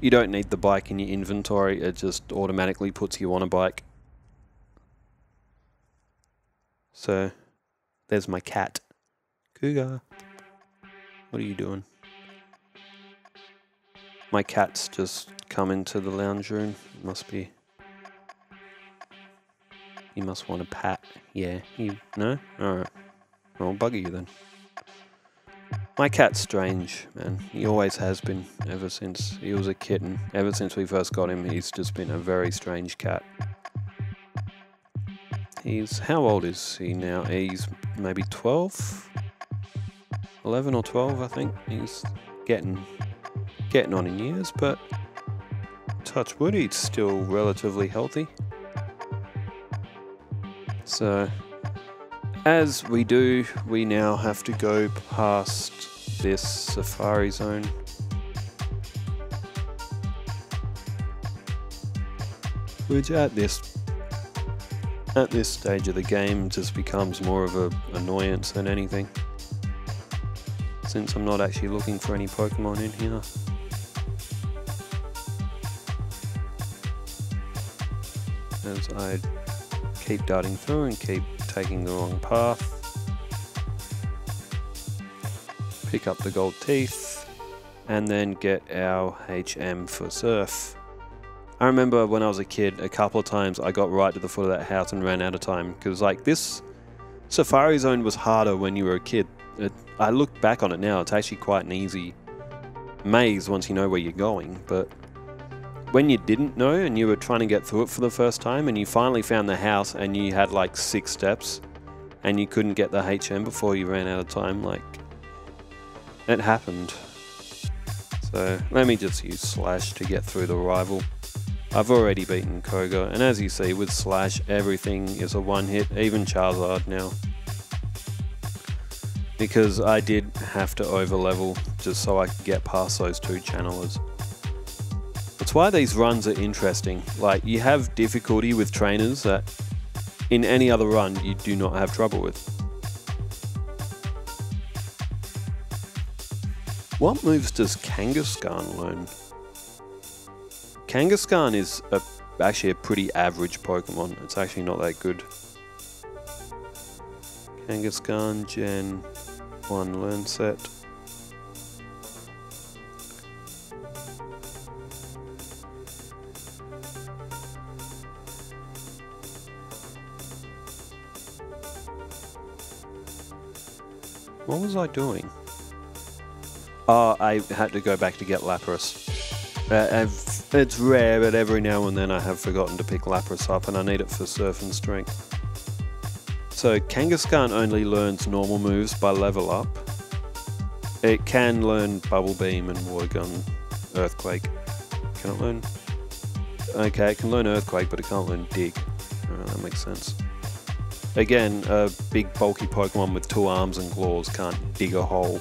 don't need the bike in your inventory. It just automatically puts you on a bike. So there's my cat, Cougar. What are you doing? My cat's just come into the lounge room. Must be. You must want a pat. Yeah, you... No? Alright. I'll bugger you then. My cat's strange, man. He always has been, ever since he was a kitten. Ever since we first got him, he's just been a very strange cat. How old is he now? He's maybe 12? 11 or 12, I think. He's getting on in years, but touch wood, he's still relatively healthy. So, as we do, we now have to go past this safari zone. Which at this stage of the game just becomes more of an annoyance than anything, since I'm not actually looking for any Pokemon in here. As I keep darting through and keep taking the wrong path. Pick up the gold teeth and then get our HM for Surf. I remember when I was a kid, a couple of times I got right to the foot of that house and ran out of time, because like this Safari Zone was harder when you were a kid. I look back on it now, it's actually quite an easy maze once you know where you're going, but when you didn't know and you were trying to get through it for the first time and you finally found the house and you had like 6 steps and you couldn't get the HM before you ran out of time, like, it happened. So let me just use Slash to get through the rival. I've already beaten Koga, and as you see with Slash everything is a one hit, even Charizard now. Because I did have to over level just so I could get past those 2 channelers. That's why these runs are interesting. Like, you have difficulty with trainers that in any other run you do not have trouble with. What moves does Kangaskhan learn? Kangaskhan is actually a pretty average Pokemon. It's actually not that good. Kangaskhan Gen 1 learn set. What was I doing? Oh, I had to go back to get Lapras. It's rare, but every now and then I have forgotten to pick Lapras up, and I need it for Surf and Strength. So Kangaskhan only learns normal moves by level up. It can learn Bubble Beam and Water Gun, Earthquake. Can it learn? Okay, it can learn Earthquake, but it can't learn Dig. Oh, that makes sense. Again, a big bulky Pokemon with 2 arms and claws can't dig a hole.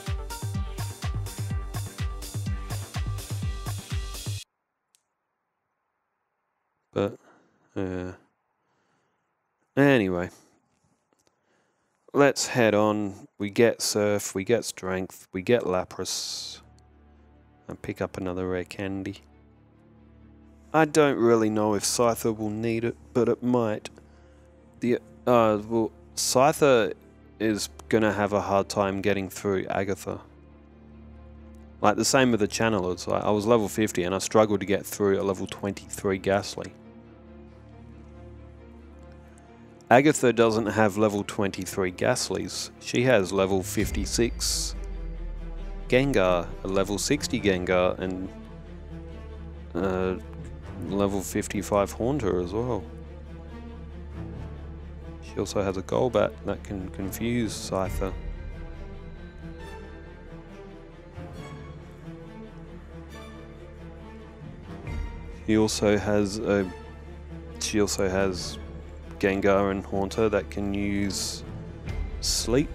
But, anyway. Let's head on. We get Surf, we get Strength, we get Lapras. And pick up another rare candy. I don't really know if Scyther will need it, but it might. Well, Scyther is gonna have a hard time getting through Agatha. Like the same with the channelers. Like, I was level 50 and I struggled to get through a level 23 Ghastly. Agatha doesn't have level 23 Ghastlies. She has level 56 Gengar, a level 60 Gengar, and level 55 Haunter as well. She also has a Golbat that can confuse Scyther. She also has Gengar and Haunter that can use Sleep.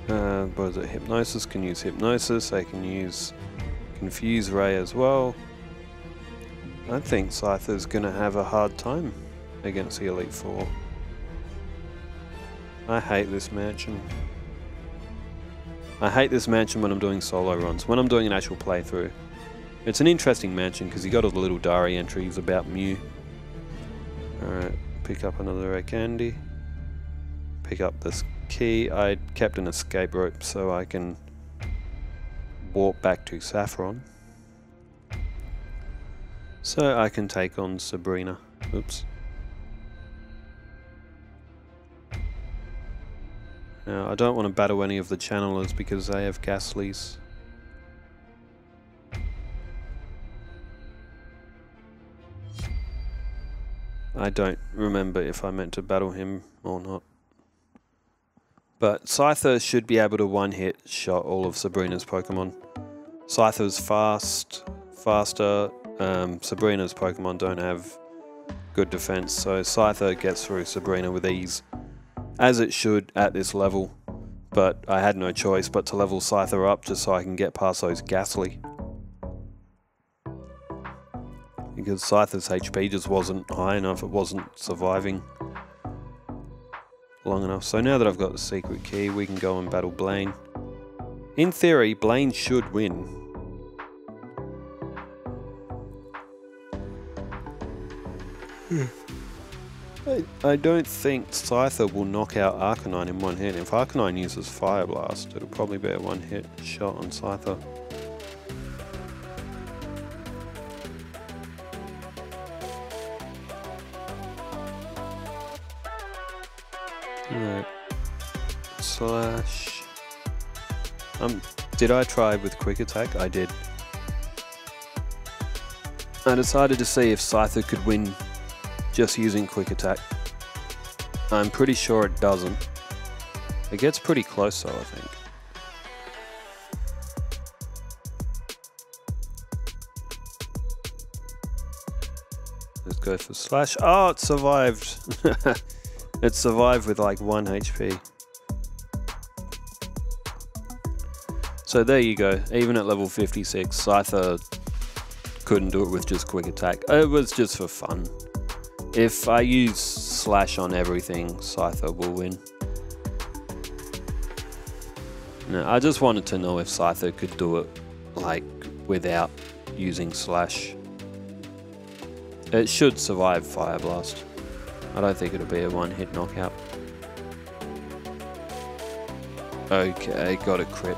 What is it? Hypnosis can use Hypnosis. They can use Confuse Ray as well. I think Scyther's gonna have a hard time against the Elite Four. I hate this mansion. I hate this mansion when I'm doing solo runs. When I'm doing an actual playthrough, it's an interesting mansion because you got all the little diary entries about Mew. Alright, pick up another rare candy. Pick up this key. I kept an escape rope so I can walk back to Saffron. So I can take on Sabrina. Oops. Now, I don't want to battle any of the channelers because they have Ghastlies. I don't remember if I meant to battle him or not. But Scyther should be able to one-hit shot all of Sabrina's Pokemon. Scyther's faster. Sabrina's Pokemon don't have good defense, so Scyther gets through Sabrina with ease, as it should at this level. But I had no choice but to level Scyther up just so I can get past those Ghastly. Because Scyther's HP just wasn't high enough, it wasn't surviving long enough. So now that I've got the secret key, we can go and battle Blaine. In theory, Blaine should win. I don't think Scyther will knock out Arcanine in one hit. If Arcanine uses Fire Blast, it'll probably be a one-hit shot on Scyther. Alright. Slash. Did I try with Quick Attack? I did. I decided to see if Scyther could win just using Quick Attack. I'm pretty sure it doesn't. It gets pretty close though, I think. Let's go for Slash. Oh, it survived! It survived with like 1 HP. So there you go. Even at level 56, Scyther couldn't do it with just Quick Attack. It was just for fun. If I use Slash on everything, Scyther will win. No, I just wanted to know if Scyther could do it like without using Slash. It should survive Fire Blast. I don't think it'll be a one-hit knockout. Okay, got a crit.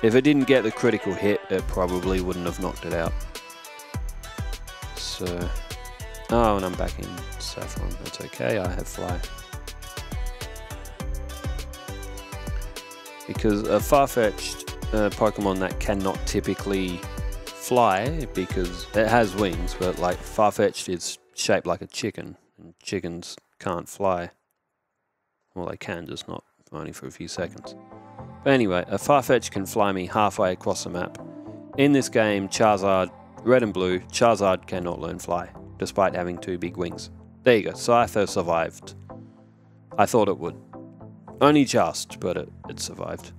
If it didn't get the critical hit, it probably wouldn't have knocked it out. So... Oh, and I'm back in Saffron. That's okay, I have Fly. Because a far-fetched Pokemon that cannot typically fly, because it has wings, but like Farfetch'd is shaped like a chicken, and chickens can't fly. Well, they can, just not only for a few seconds. But anyway, a Farfetch'd can fly me halfway across the map. In this game, Charizard, red and blue, Charizard cannot learn Fly, despite having 2 big wings. There you go, Scyther survived. I thought it would. Only just, but it survived.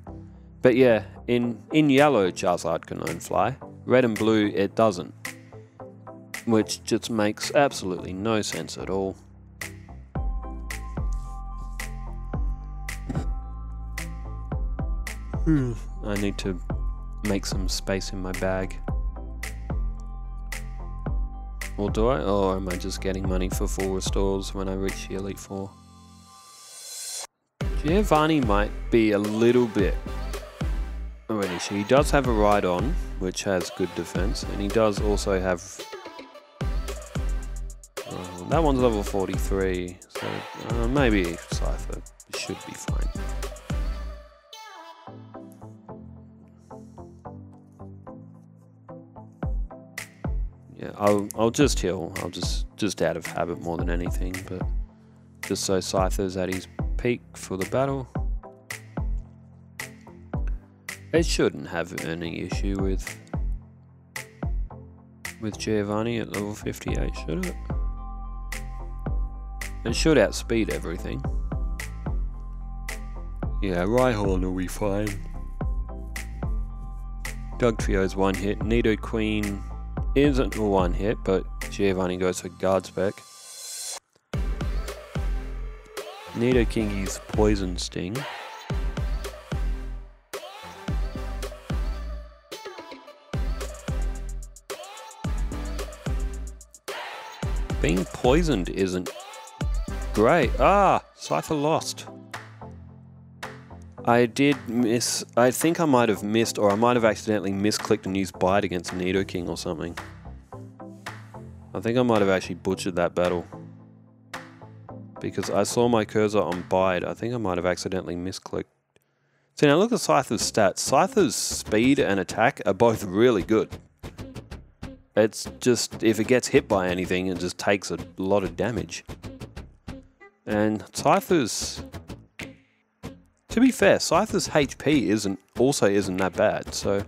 But yeah, in yellow, Charizard can learn Fly. Red and blue, it doesn't. Which just makes absolutely no sense at all. I need to make some space in my bag. Or do I? Or am I just getting money for full restores when I reach the Elite Four? Giovanni might be a little bit of an issue. He does have a Ride-On, which has good defense, and he does also have... that one's level 43, so maybe Scyther should be fine. Yeah, I'll just heal. I'll just out of habit more than anything, but just so Scyther's at his peak for the battle. It shouldn't have any issue with Giovanni at level 58, should it? It should outspeed everything. Yeah, Rhyhorn will be fine. Dugtrio's one hit. Nidoqueen isn't a one hit, but Giovanni goes for Guard Spec. Nidokingi's Poison Sting. Being poisoned isn't great. Ah, Scyther lost. I did miss, I think I might have missed, or I might have accidentally misclicked and used Bite against Nidoking or something. I think I might have actually butchered that battle. because I saw my cursor on bide. I think I might have accidentally misclicked. So now look at Scyther's stats. Scyther's speed and attack are both really good. It's just, if it gets hit by anything, it just takes a lot of damage. And Scyther's, to be fair, Scyther's HP isn't that bad. So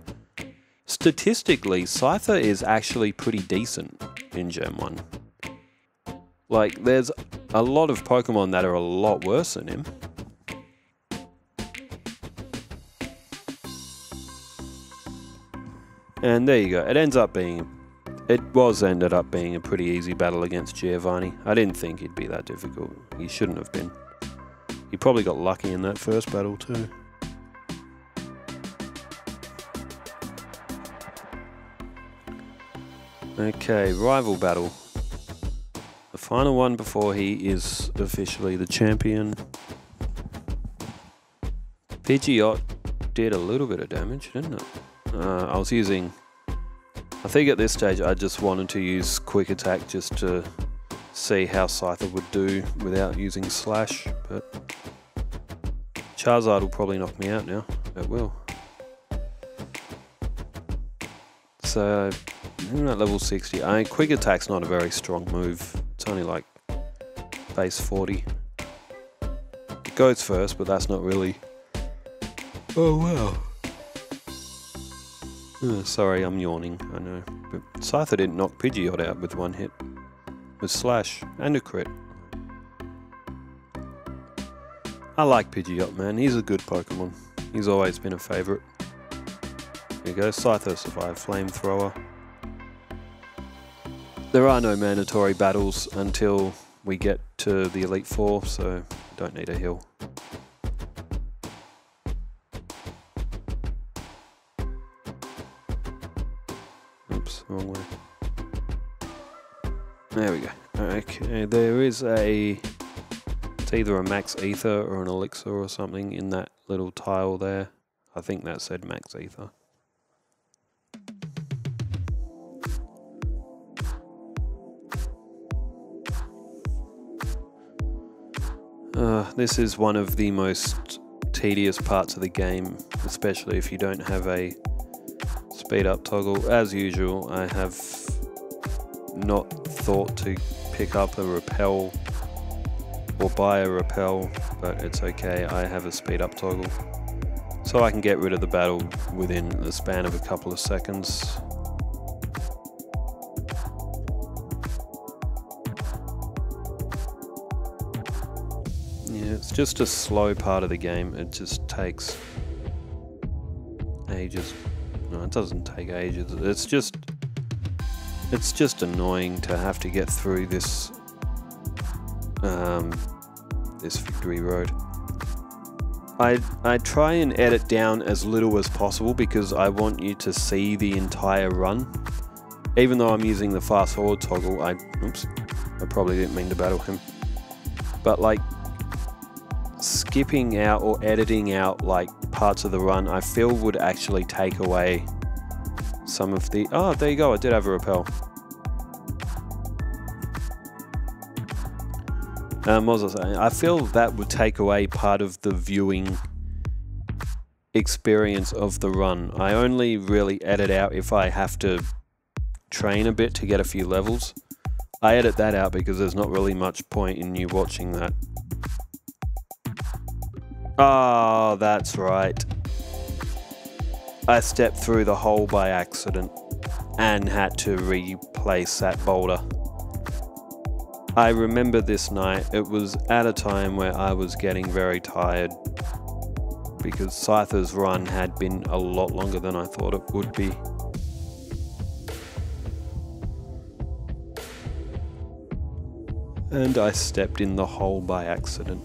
statistically, Scyther is actually pretty decent in Gen 1. Like, there's a lot of Pokemon that are a lot worse than him. And there you go. It ended up being a pretty easy battle against Giovanni. I didn't think he'd be that difficult. He shouldn't have been. He probably got lucky in that first battle too. Okay, rival battle. The final one before he is officially the champion. Pidgeot did a little bit of damage, didn't it? I think at this stage I just wanted to use Quick Attack just to see how Scyther would do without using Slash, but Charizard will probably knock me out now. It will. So, I'm at level 60. Quick Attack's not a very strong move. It's only like base 40. It goes first, but that's not really... Oh wow. Sorry, I'm yawning, I know. But Scyther didn't knock Pidgeot out with one hit. With Slash and a crit. I like Pidgeot, man. He's a good Pokemon. He's always been a favourite. There you go, Scyther survived Flamethrower. There are no mandatory battles until we get to the Elite Four, so don't need a heal. Oops, wrong way. There we go. Okay, there is it's either a Max Ether or an Elixir or something in that little tile there. I think that said Max Ether. This is one of the most tedious parts of the game, especially if you don't have a speed up toggle. As usual, I have not thought to pick up a repel or buy a repel, but it's okay, I have a speed up toggle. So I can get rid of the battle within the span of a couple of seconds. Yeah, it's just a slow part of the game. It just takes ages. No, it doesn't take ages. It's just annoying to have to get through this this victory road. I try and edit down as little as possible because I want you to see the entire run. Even though I'm using the fast forward toggle, I probably didn't mean to battle him. But like skipping out or editing out like parts of the run, I feel would actually take away some of the... Oh, there you go, I did have a repel. What was I saying? I feel that would take away part of the viewing experience of the run. I only really edit out if I have to train a bit to get a few levels. I edit that out because there's not really much point in you watching that. Oh, that's right. I stepped through the hole by accident and had to replace that boulder. I remember this night, it was at a time where I was getting very tired because Scyther's run had been a lot longer than I thought it would be. And I stepped in the hole by accident.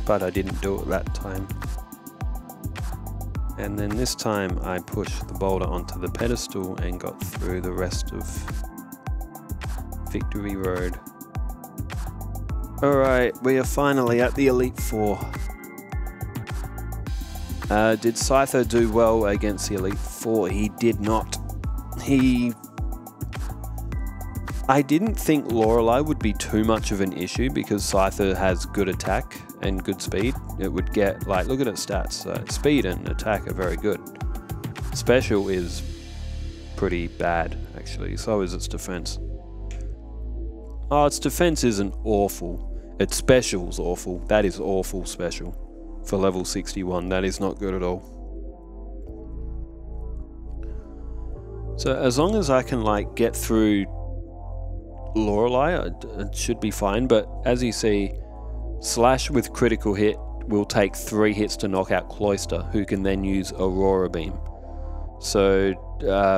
But I didn't do it that time. And then this time I pushed the boulder onto the pedestal and got through the rest of Victory Road. Alright, we are finally at the Elite Four. Did Scyther do well against the Elite Four? He did not. He I didn't think Lorelei would be too much of an issue because Scyther has good attack and good speed. It would get, like, look at its stats. Speed and attack are very good. Special is pretty bad, actually. So is its defense. Oh, its defense isn't awful. Its special's awful. That is awful special. For level 61, that is not good at all. So as long as I can, like, get through Lorelei, it should be fine, but as you see, Slash with critical hit will take 3 hits to knock out Cloyster, who can then use Aurora Beam. So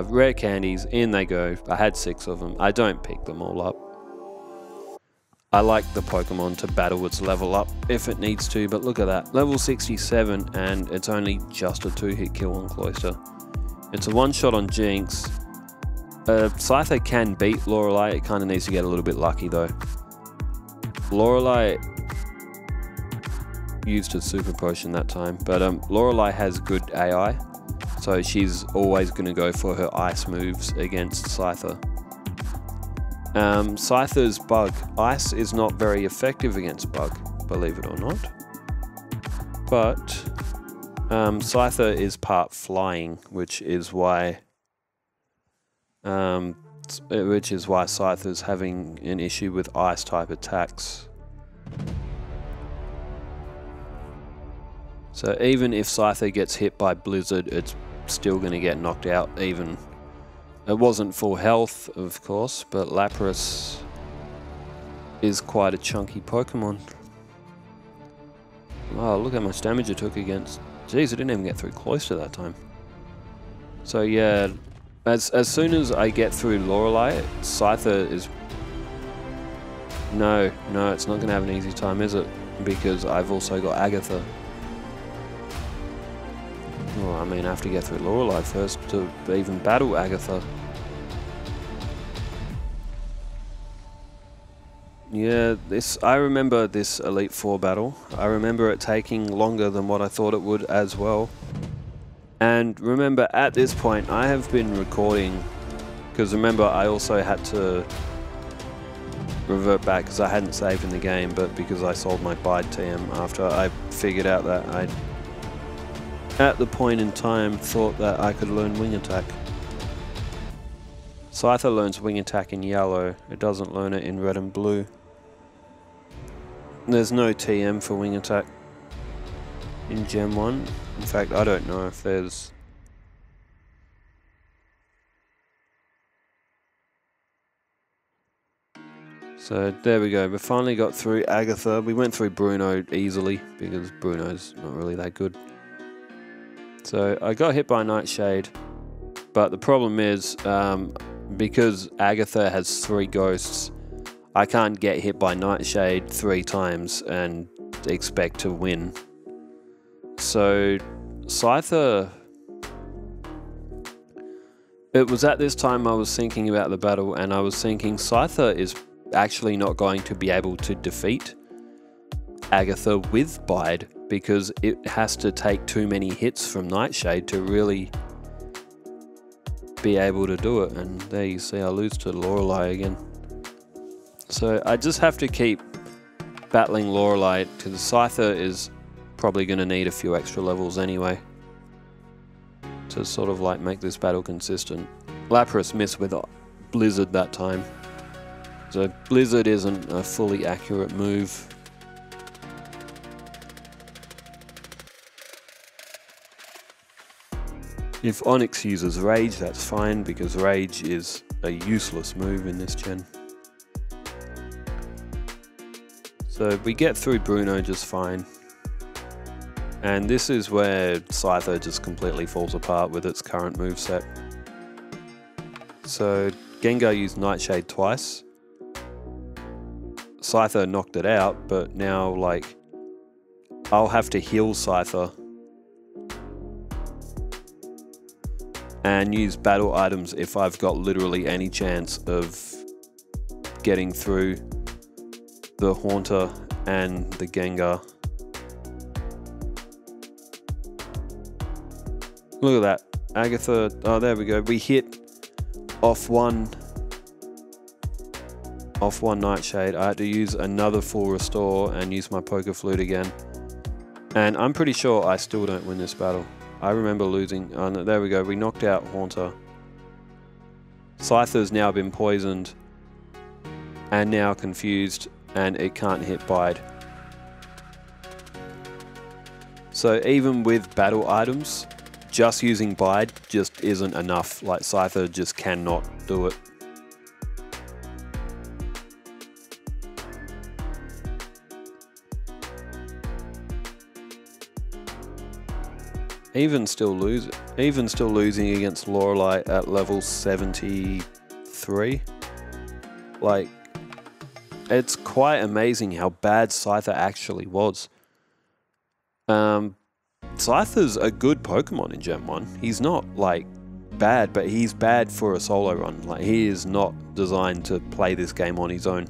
rare candies, in they go. I had 6 of them. I don't pick them all up. I like the Pokemon to battle its level up if it needs to, but look at that. Level 67 and it's only just a 2-hit kill on Cloyster. It's a 1-shot on Jinx. Scyther can beat Lorelei, it kind of needs to get a little bit lucky though. Lorelei used a super potion that time, but Lorelei has good AI, so she's always going to go for her ice moves against Scyther. Scyther's bug. Ice is not very effective against bug, believe it or not. But Scyther is part flying, which is why Scyther's having an issue with ice type attacks. So even if Scyther gets hit by Blizzard, it's still going to get knocked out even. It wasn't full health, of course, but Lapras is quite a chunky Pokemon. Oh, look how much damage it took against... Jeez, I didn't even get through Cloyster that time. So yeah, as soon as I get through Lorelei, Scyther is... No, it's not going to have an easy time, is it? Because I've also got Agatha. Well, I mean, I have to get through Lorelei first to even battle Agatha. Yeah, I remember this Elite Four battle. I remember it taking longer than what I thought it would as well. And remember, at this point, I have been recording, because remember, I also had to revert back because I hadn't saved in the game, but because I sold my Bide TM after I figured out that I, at the point in time, thought that I could learn Wing Attack. Scyther learns Wing Attack in yellow, it doesn't learn it in red and blue. There's no TM for Wing Attack in Gen 1. In fact, I don't know if there's... So there we go, we finally got through Agatha. We went through Bruno easily because Bruno's not really that good. So I got hit by Nightshade, but the problem is because Agatha has 3 ghosts, I can't get hit by Nightshade 3 times and expect to win. So Scyther... It was at this time I was thinking about the battle and I was thinking Scyther is actually not going to be able to defeat Agatha with Bide because it has to take too many hits from Nightshade to really be able to do it. And there you see I lose to Lorelei again. So I just have to keep battling Lorelei because Scyther is probably going to need a few extra levels anyway to sort of like make this battle consistent. Lapras missed with Blizzard that time. So Blizzard isn't a fully accurate move. If Onyx uses Rage, that's fine because Rage is a useless move in this gen. So we get through Bruno just fine. And this is where Scyther just completely falls apart with its current moveset. So Gengar used Nightshade twice. Scyther knocked it out, but now like I'll have to heal Scyther and use battle items if I've got literally any chance of getting through the Haunter and the Gengar. Look at that, Agatha, oh there we go, we hit off one off one Nightshade, I had to use another full restore and use my Poker Flute again. And I'm pretty sure I still don't win this battle. I remember losing. Oh, no, there we go. We knocked out Haunter. Scyther's now been poisoned and now confused, and it can't hit Bide. So even with battle items, just using Bide just isn't enough. Like, Scyther just cannot do it. Even still losing against Lorelei at level 73. Like, it's quite amazing how bad Scyther actually was. Scyther's a good Pokemon in Gen 1. He's not, like, bad, but he's bad for a solo run. Like, he is not designed to play this game on his own.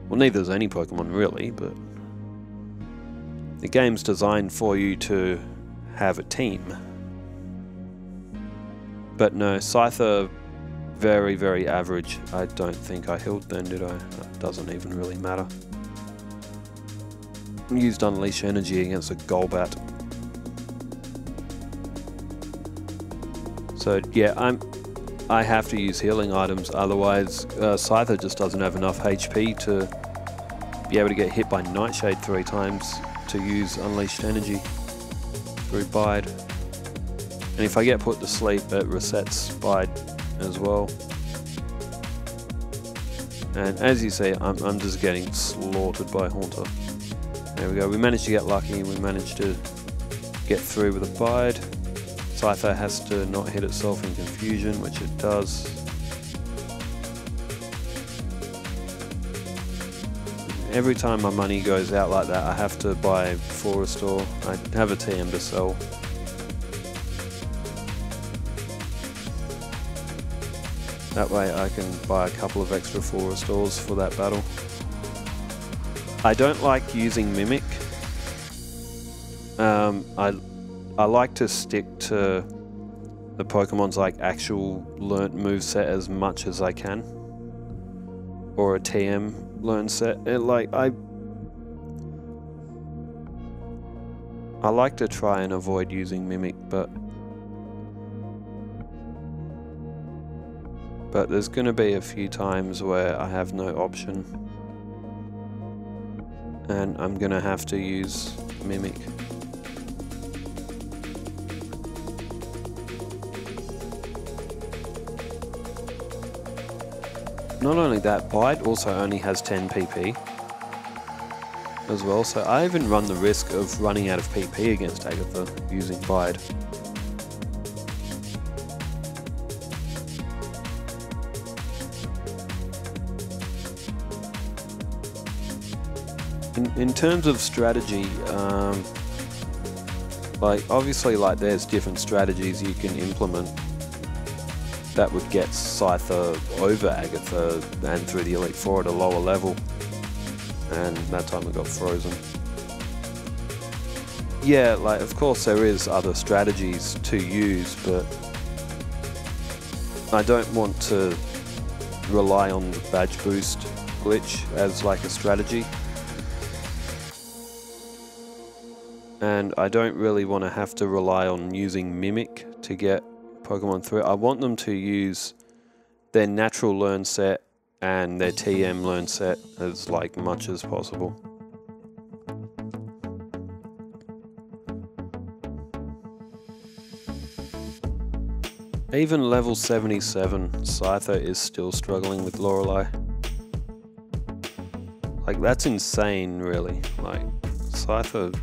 Well, neither is any Pokemon really, but the game's designed for you to have a team. But no, Scyther, very, very average. I don't think I healed then, did I? That doesn't even really matter. Used Unleash Energy against a Golbat. So yeah, I have to use healing items, otherwise Scyther just doesn't have enough HP to be able to get hit by Nightshade 3 times to use Unleashed Energy through Bide. And if I get put to sleep, it resets Bide as well. And as you see, I'm just getting slaughtered by Haunter. There we go, we managed to get lucky, we managed to get through with a Bide. Scyther has to not hit itself in confusion, which it does. Every time my money goes out like that, I have to buy 4 restore. I have a TM to sell. That way I can buy a couple of extra 4 restores for that battle. I don't like using Mimic. I like to stick to the Pokemon's like actual learnt moveset as much as I can, or a TM learn set. I like to try and avoid using Mimic, but there's going to be a few times where I have no option, and I'm going to have to use Mimic. Not only that, Bite also only has 10 PP as well, so I even run the risk of running out of PP against Agatha using Bite. In terms of strategy, like obviously like there's different strategies you can implement that would get Scyther over Agatha and through the Elite Four at a lower level, and that time it got frozen. Yeah, like of course there is other strategies to use, but I don't want to rely on the badge boost glitch as like a strategy. And I don't really want to have to rely on using Mimic to get Pokemon through. I want them to use their natural learn set and their TM learn set as like much as possible. Even level 77, Scyther is still struggling with Lorelei. Like that's insane really. Like Scyther.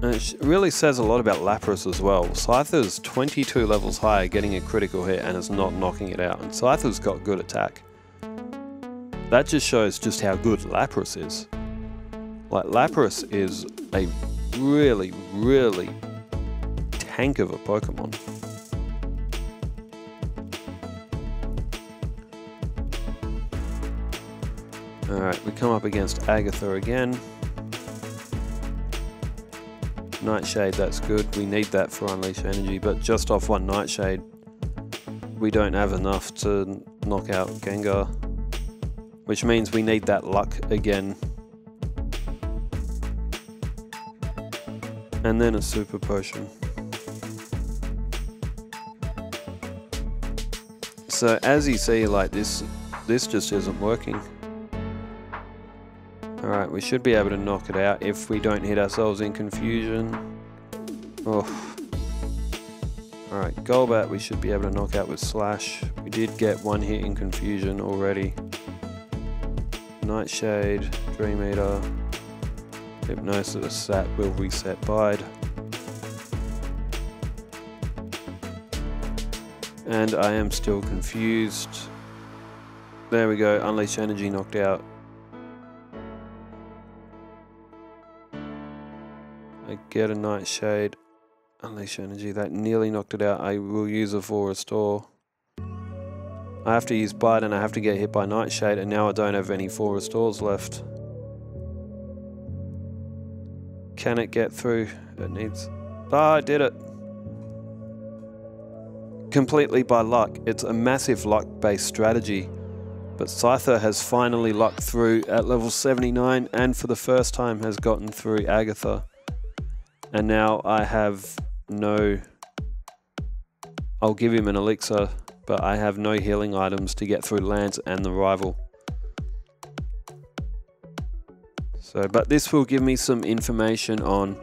And it really says a lot about Lapras as well. Scyther's 22 levels higher, getting a critical hit, and it's not knocking it out. And Scyther's got good attack. That just shows just how good Lapras is. Like, Lapras is a really, really tank of a Pokemon. Alright, we come up against Agatha again. Nightshade, that's good. We need that for Unleash Energy, but just off one Nightshade, we don't have enough to knock out Gengar, which means we need that luck again. And then a super potion. So as you see, like this just isn't working. Alright, we should be able to knock it out if we don't hit ourselves in confusion. Oh. Alright, Golbat we should be able to knock out with Slash. We did get one hit in confusion already. Nightshade, Dream Eater, Hypnosis, Sat will reset Bide. And I am still confused. There we go, Unleash Energy knocked out. I get a Nightshade, Unleash Energy, that nearly knocked it out. I will use a full restore. I have to use Bite and I have to get hit by Nightshade, and now I don't have any full restores left. Can it get through? It needs... Ah, I did it! Completely by luck. It's a massive luck-based strategy. But Scyther has finally lucked through at level 79 and for the first time has gotten through Agatha. And now I have no... I'll give him an elixir, but I have no healing items to get through Lance and the rival. So, but this will give me some information on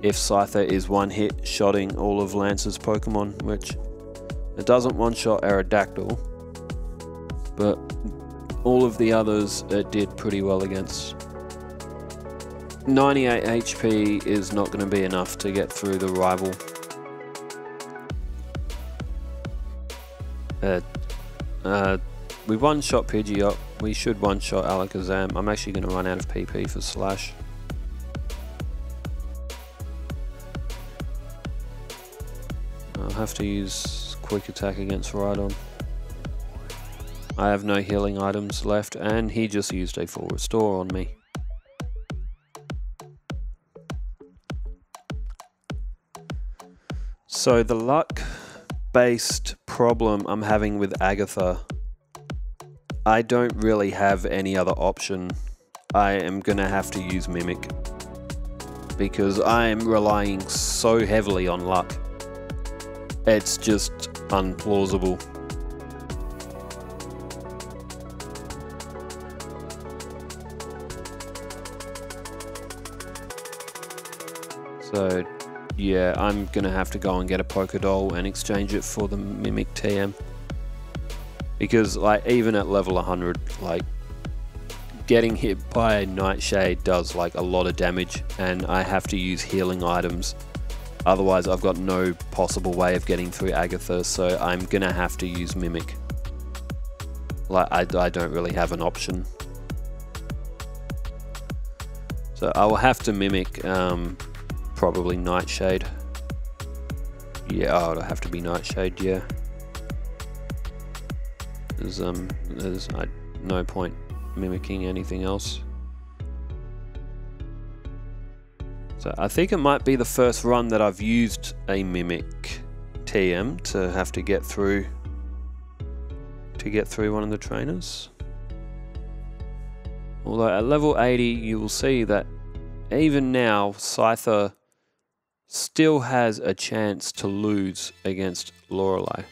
if Scyther is one-hit shotting all of Lance's Pokemon, which it doesn't one-shot Aerodactyl, but all of the others it did pretty well against. 98 HP is not going to be enough to get through the rival. We one-shot Pidgeot. We should one-shot Alakazam. I'm actually going to run out of PP for Slash. I'll have to use Quick Attack against Rhydon. I have no healing items left, and he just used a full restore on me. So the luck-based problem I'm having with Agatha, I don't really have any other option. I am going to have to use Mimic because I am relying so heavily on luck. It's just unplausible. So yeah, I'm going to have to go and get a Pokédoll and exchange it for the Mimic TM. Because like even at level 100, like getting hit by a Nightshade does like a lot of damage, and I have to use healing items. Otherwise I've got no possible way of getting through Agatha, so I'm gonna have to use Mimic. Like I don't really have an option. So I will have to Mimic probably Nightshade. Yeah, it'll have to be Nightshade, yeah. There's no point mimicking anything else. So I think it might be the first run that I've used a Mimic TM to have to get through one of the trainers. Although at level 80 you will see that even now Scyther still has a chance to lose against Lorelei.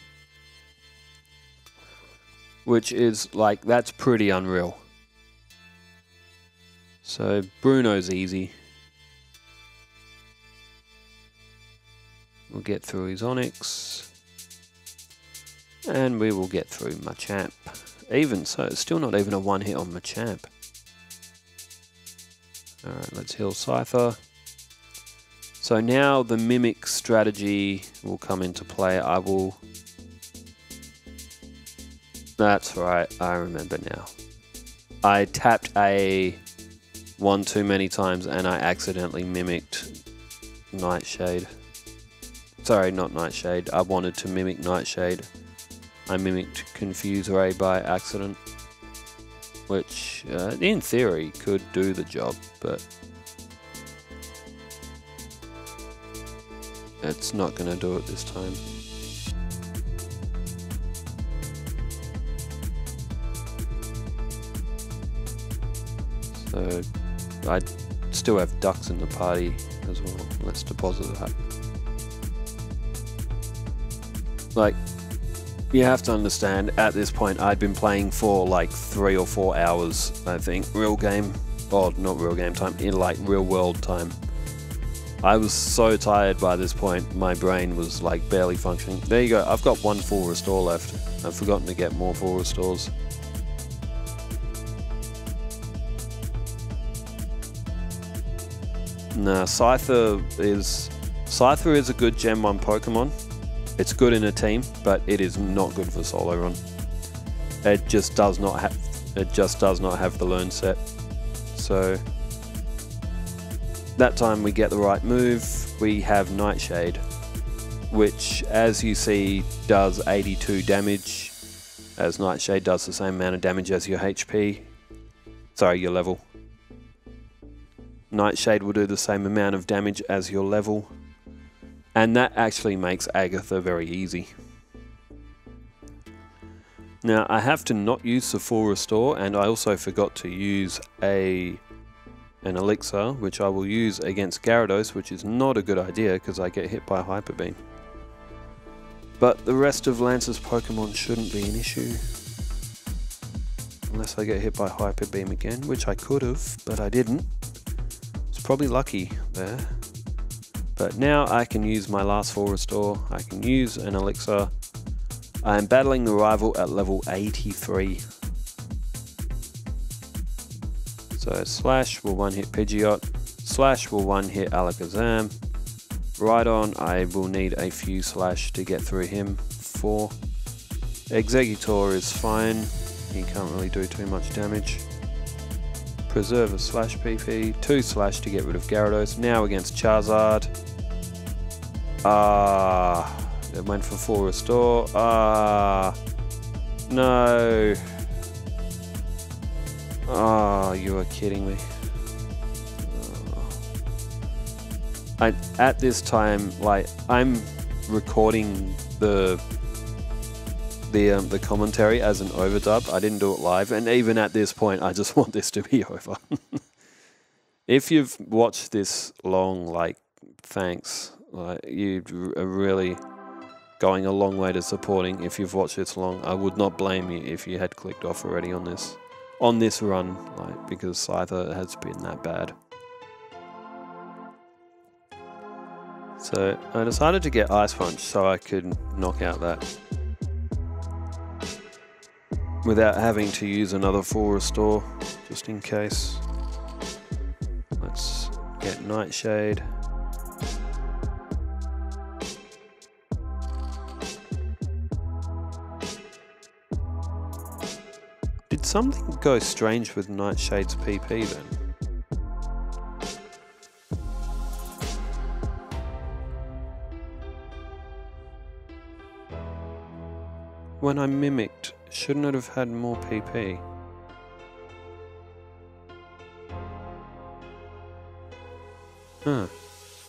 Which is like, that's pretty unreal. So Bruno's easy. We'll get through his Onix. And we will get through Machamp. Even so, it's still not even a one hit on Machamp. Alright, let's heal Scyther. So now the Mimic strategy will come into play. That's right, I remember now. I tapped A one too many times and I accidentally mimicked Nightshade. Sorry, not Nightshade. I wanted to mimic Nightshade. I mimicked Confuse Ray by accident. Which, in theory, could do the job, but it's not going to do it this time. So I still have ducks in the party as well. Let's deposit that. Like, you have to understand, at this point I'd been playing for like 3 or 4 hours, I think, real game, well, not real game time, in like real world time. I was so tired by this point, my brain was like barely functioning. There you go, I've got 1 full restore left. I've forgotten to get more full restores. Nah, Scyther is a good Gen 1 Pokemon. It's good in a team, but it is not good for solo run. It just does not have the learn set. So that time we get the right move. We have Nightshade, which, as you see, does 82 damage, as Nightshade does the same amount of damage as your HP. Sorry, your level. Nightshade will do the same amount of damage as your level. And that actually makes Agatha very easy. Now, I have to not use the full restore, and I also forgot to use an elixir, which I will use against Gyarados, which is not a good idea because I get hit by Hyper Beam. But the rest of Lance's Pokemon shouldn't be an issue. Unless I get hit by Hyper Beam again, which I could have, but I didn't. It's probably lucky there. But now I can use my last full restore, I can use an elixir. I am battling the rival at level 83. So Slash will one-hit Pidgeot, Slash will one-hit Alakazam. Rhydon, I will need a few Slash to get through him. 4. Exeggutor is fine, he can't really do too much damage. Preserve a Slash PP, 2 Slash to get rid of Gyarados. Now against Charizard. It went for full restore. No. You are kidding me. At this time, like, I'm recording the commentary as an overdub. I didn't do it live, and even at this point, I just want this to be over. If you've watched this long, like, thanks. Like, you are really going a long way to supporting. If you've watched this long, I would not blame you if you had clicked off already on this run, like, because Scyther has been that bad. So I decided to get Ice Punch so I could knock out that without having to use another full restore, just in case. Let's get Nightshade. Did something go strange with Nightshade's PP then? When I mimicked, shouldn't it have had more PP? Huh.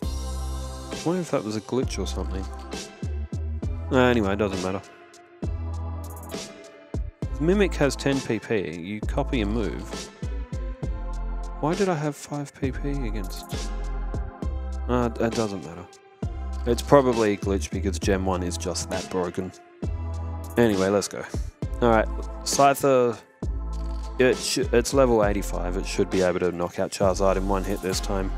I wonder if that was a glitch or something. Anyway, it doesn't matter. Mimic has 10 PP, you copy a move. Why did I have 5 PP against? It doesn't matter. It's probably a glitch because Gen 1 is just that broken. Anyway, let's go. Alright, Scyther, it's level 85, it should be able to knock out Charizard in one hit this time.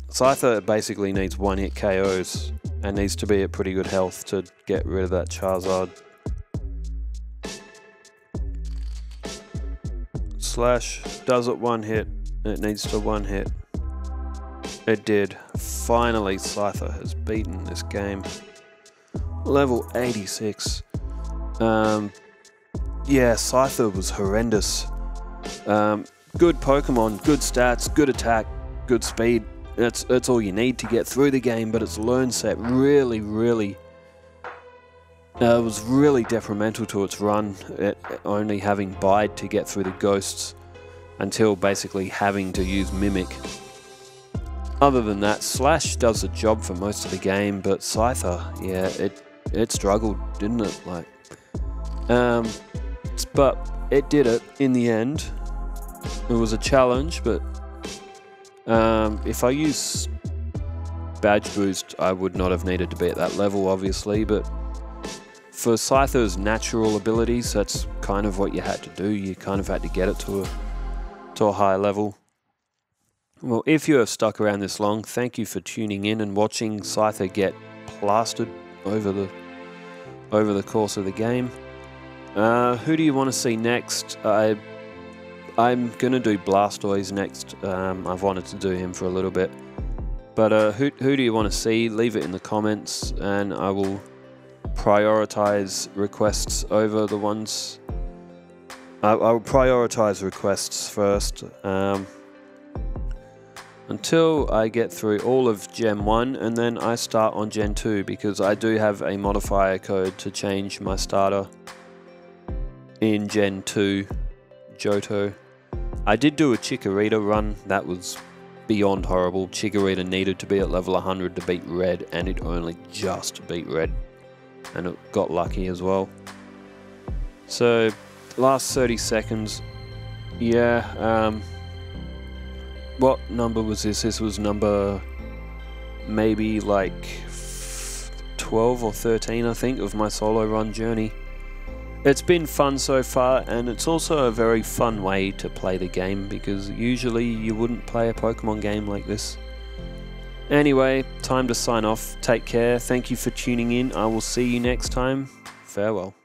Scyther basically needs one hit KOs and needs to be at pretty good health to get rid of that Charizard. Slash does it one hit, it needs to one hit. It did. Finally, Scyther has beaten this game. Level 86. Yeah, Scyther was horrendous. Good Pokemon, good stats, good attack, good speed. That's all you need to get through the game, but its learn set really was really detrimental to its run, it only having Bide to get through the ghosts until basically having to use Mimic. Other than that, Slash does the job for most of the game, but Scyther, yeah, it struggled, didn't it? Like, but it did it in the end. It was a challenge, but if I use badge boost, I would not have needed to be at that level, obviously, but for Scyther's natural abilities, that's kind of what you had to do. You kind of had to get it to a high level. Well, if you have stuck around this long, thank you for tuning in and watching Scyther get plastered over the course of the game. Who do you want to see next? I'm gonna do Blastoise next. I've wanted to do him for a little bit, but who do you want to see? Leave it in the comments, and I will prioritize requests over the ones. I'll prioritize requests first. Until I get through all of Gen 1, and then I start on Gen 2, because I do have a modifier code to change my starter in Gen 2 Johto. I did do a Chikorita run. That was beyond horrible. Chikorita needed to be at level 100 to beat Red, and it only just beat Red, and it got lucky as well. So last 30 seconds, yeah. What number was this? This was number maybe like 12 or 13, I think, of my solo run journey. It's been fun so far, and it's also a very fun way to play the game, because usually you wouldn't play a Pokemon game like this. Anyway, time to sign off. Take care. Thank you for tuning in. I will see you next time. Farewell.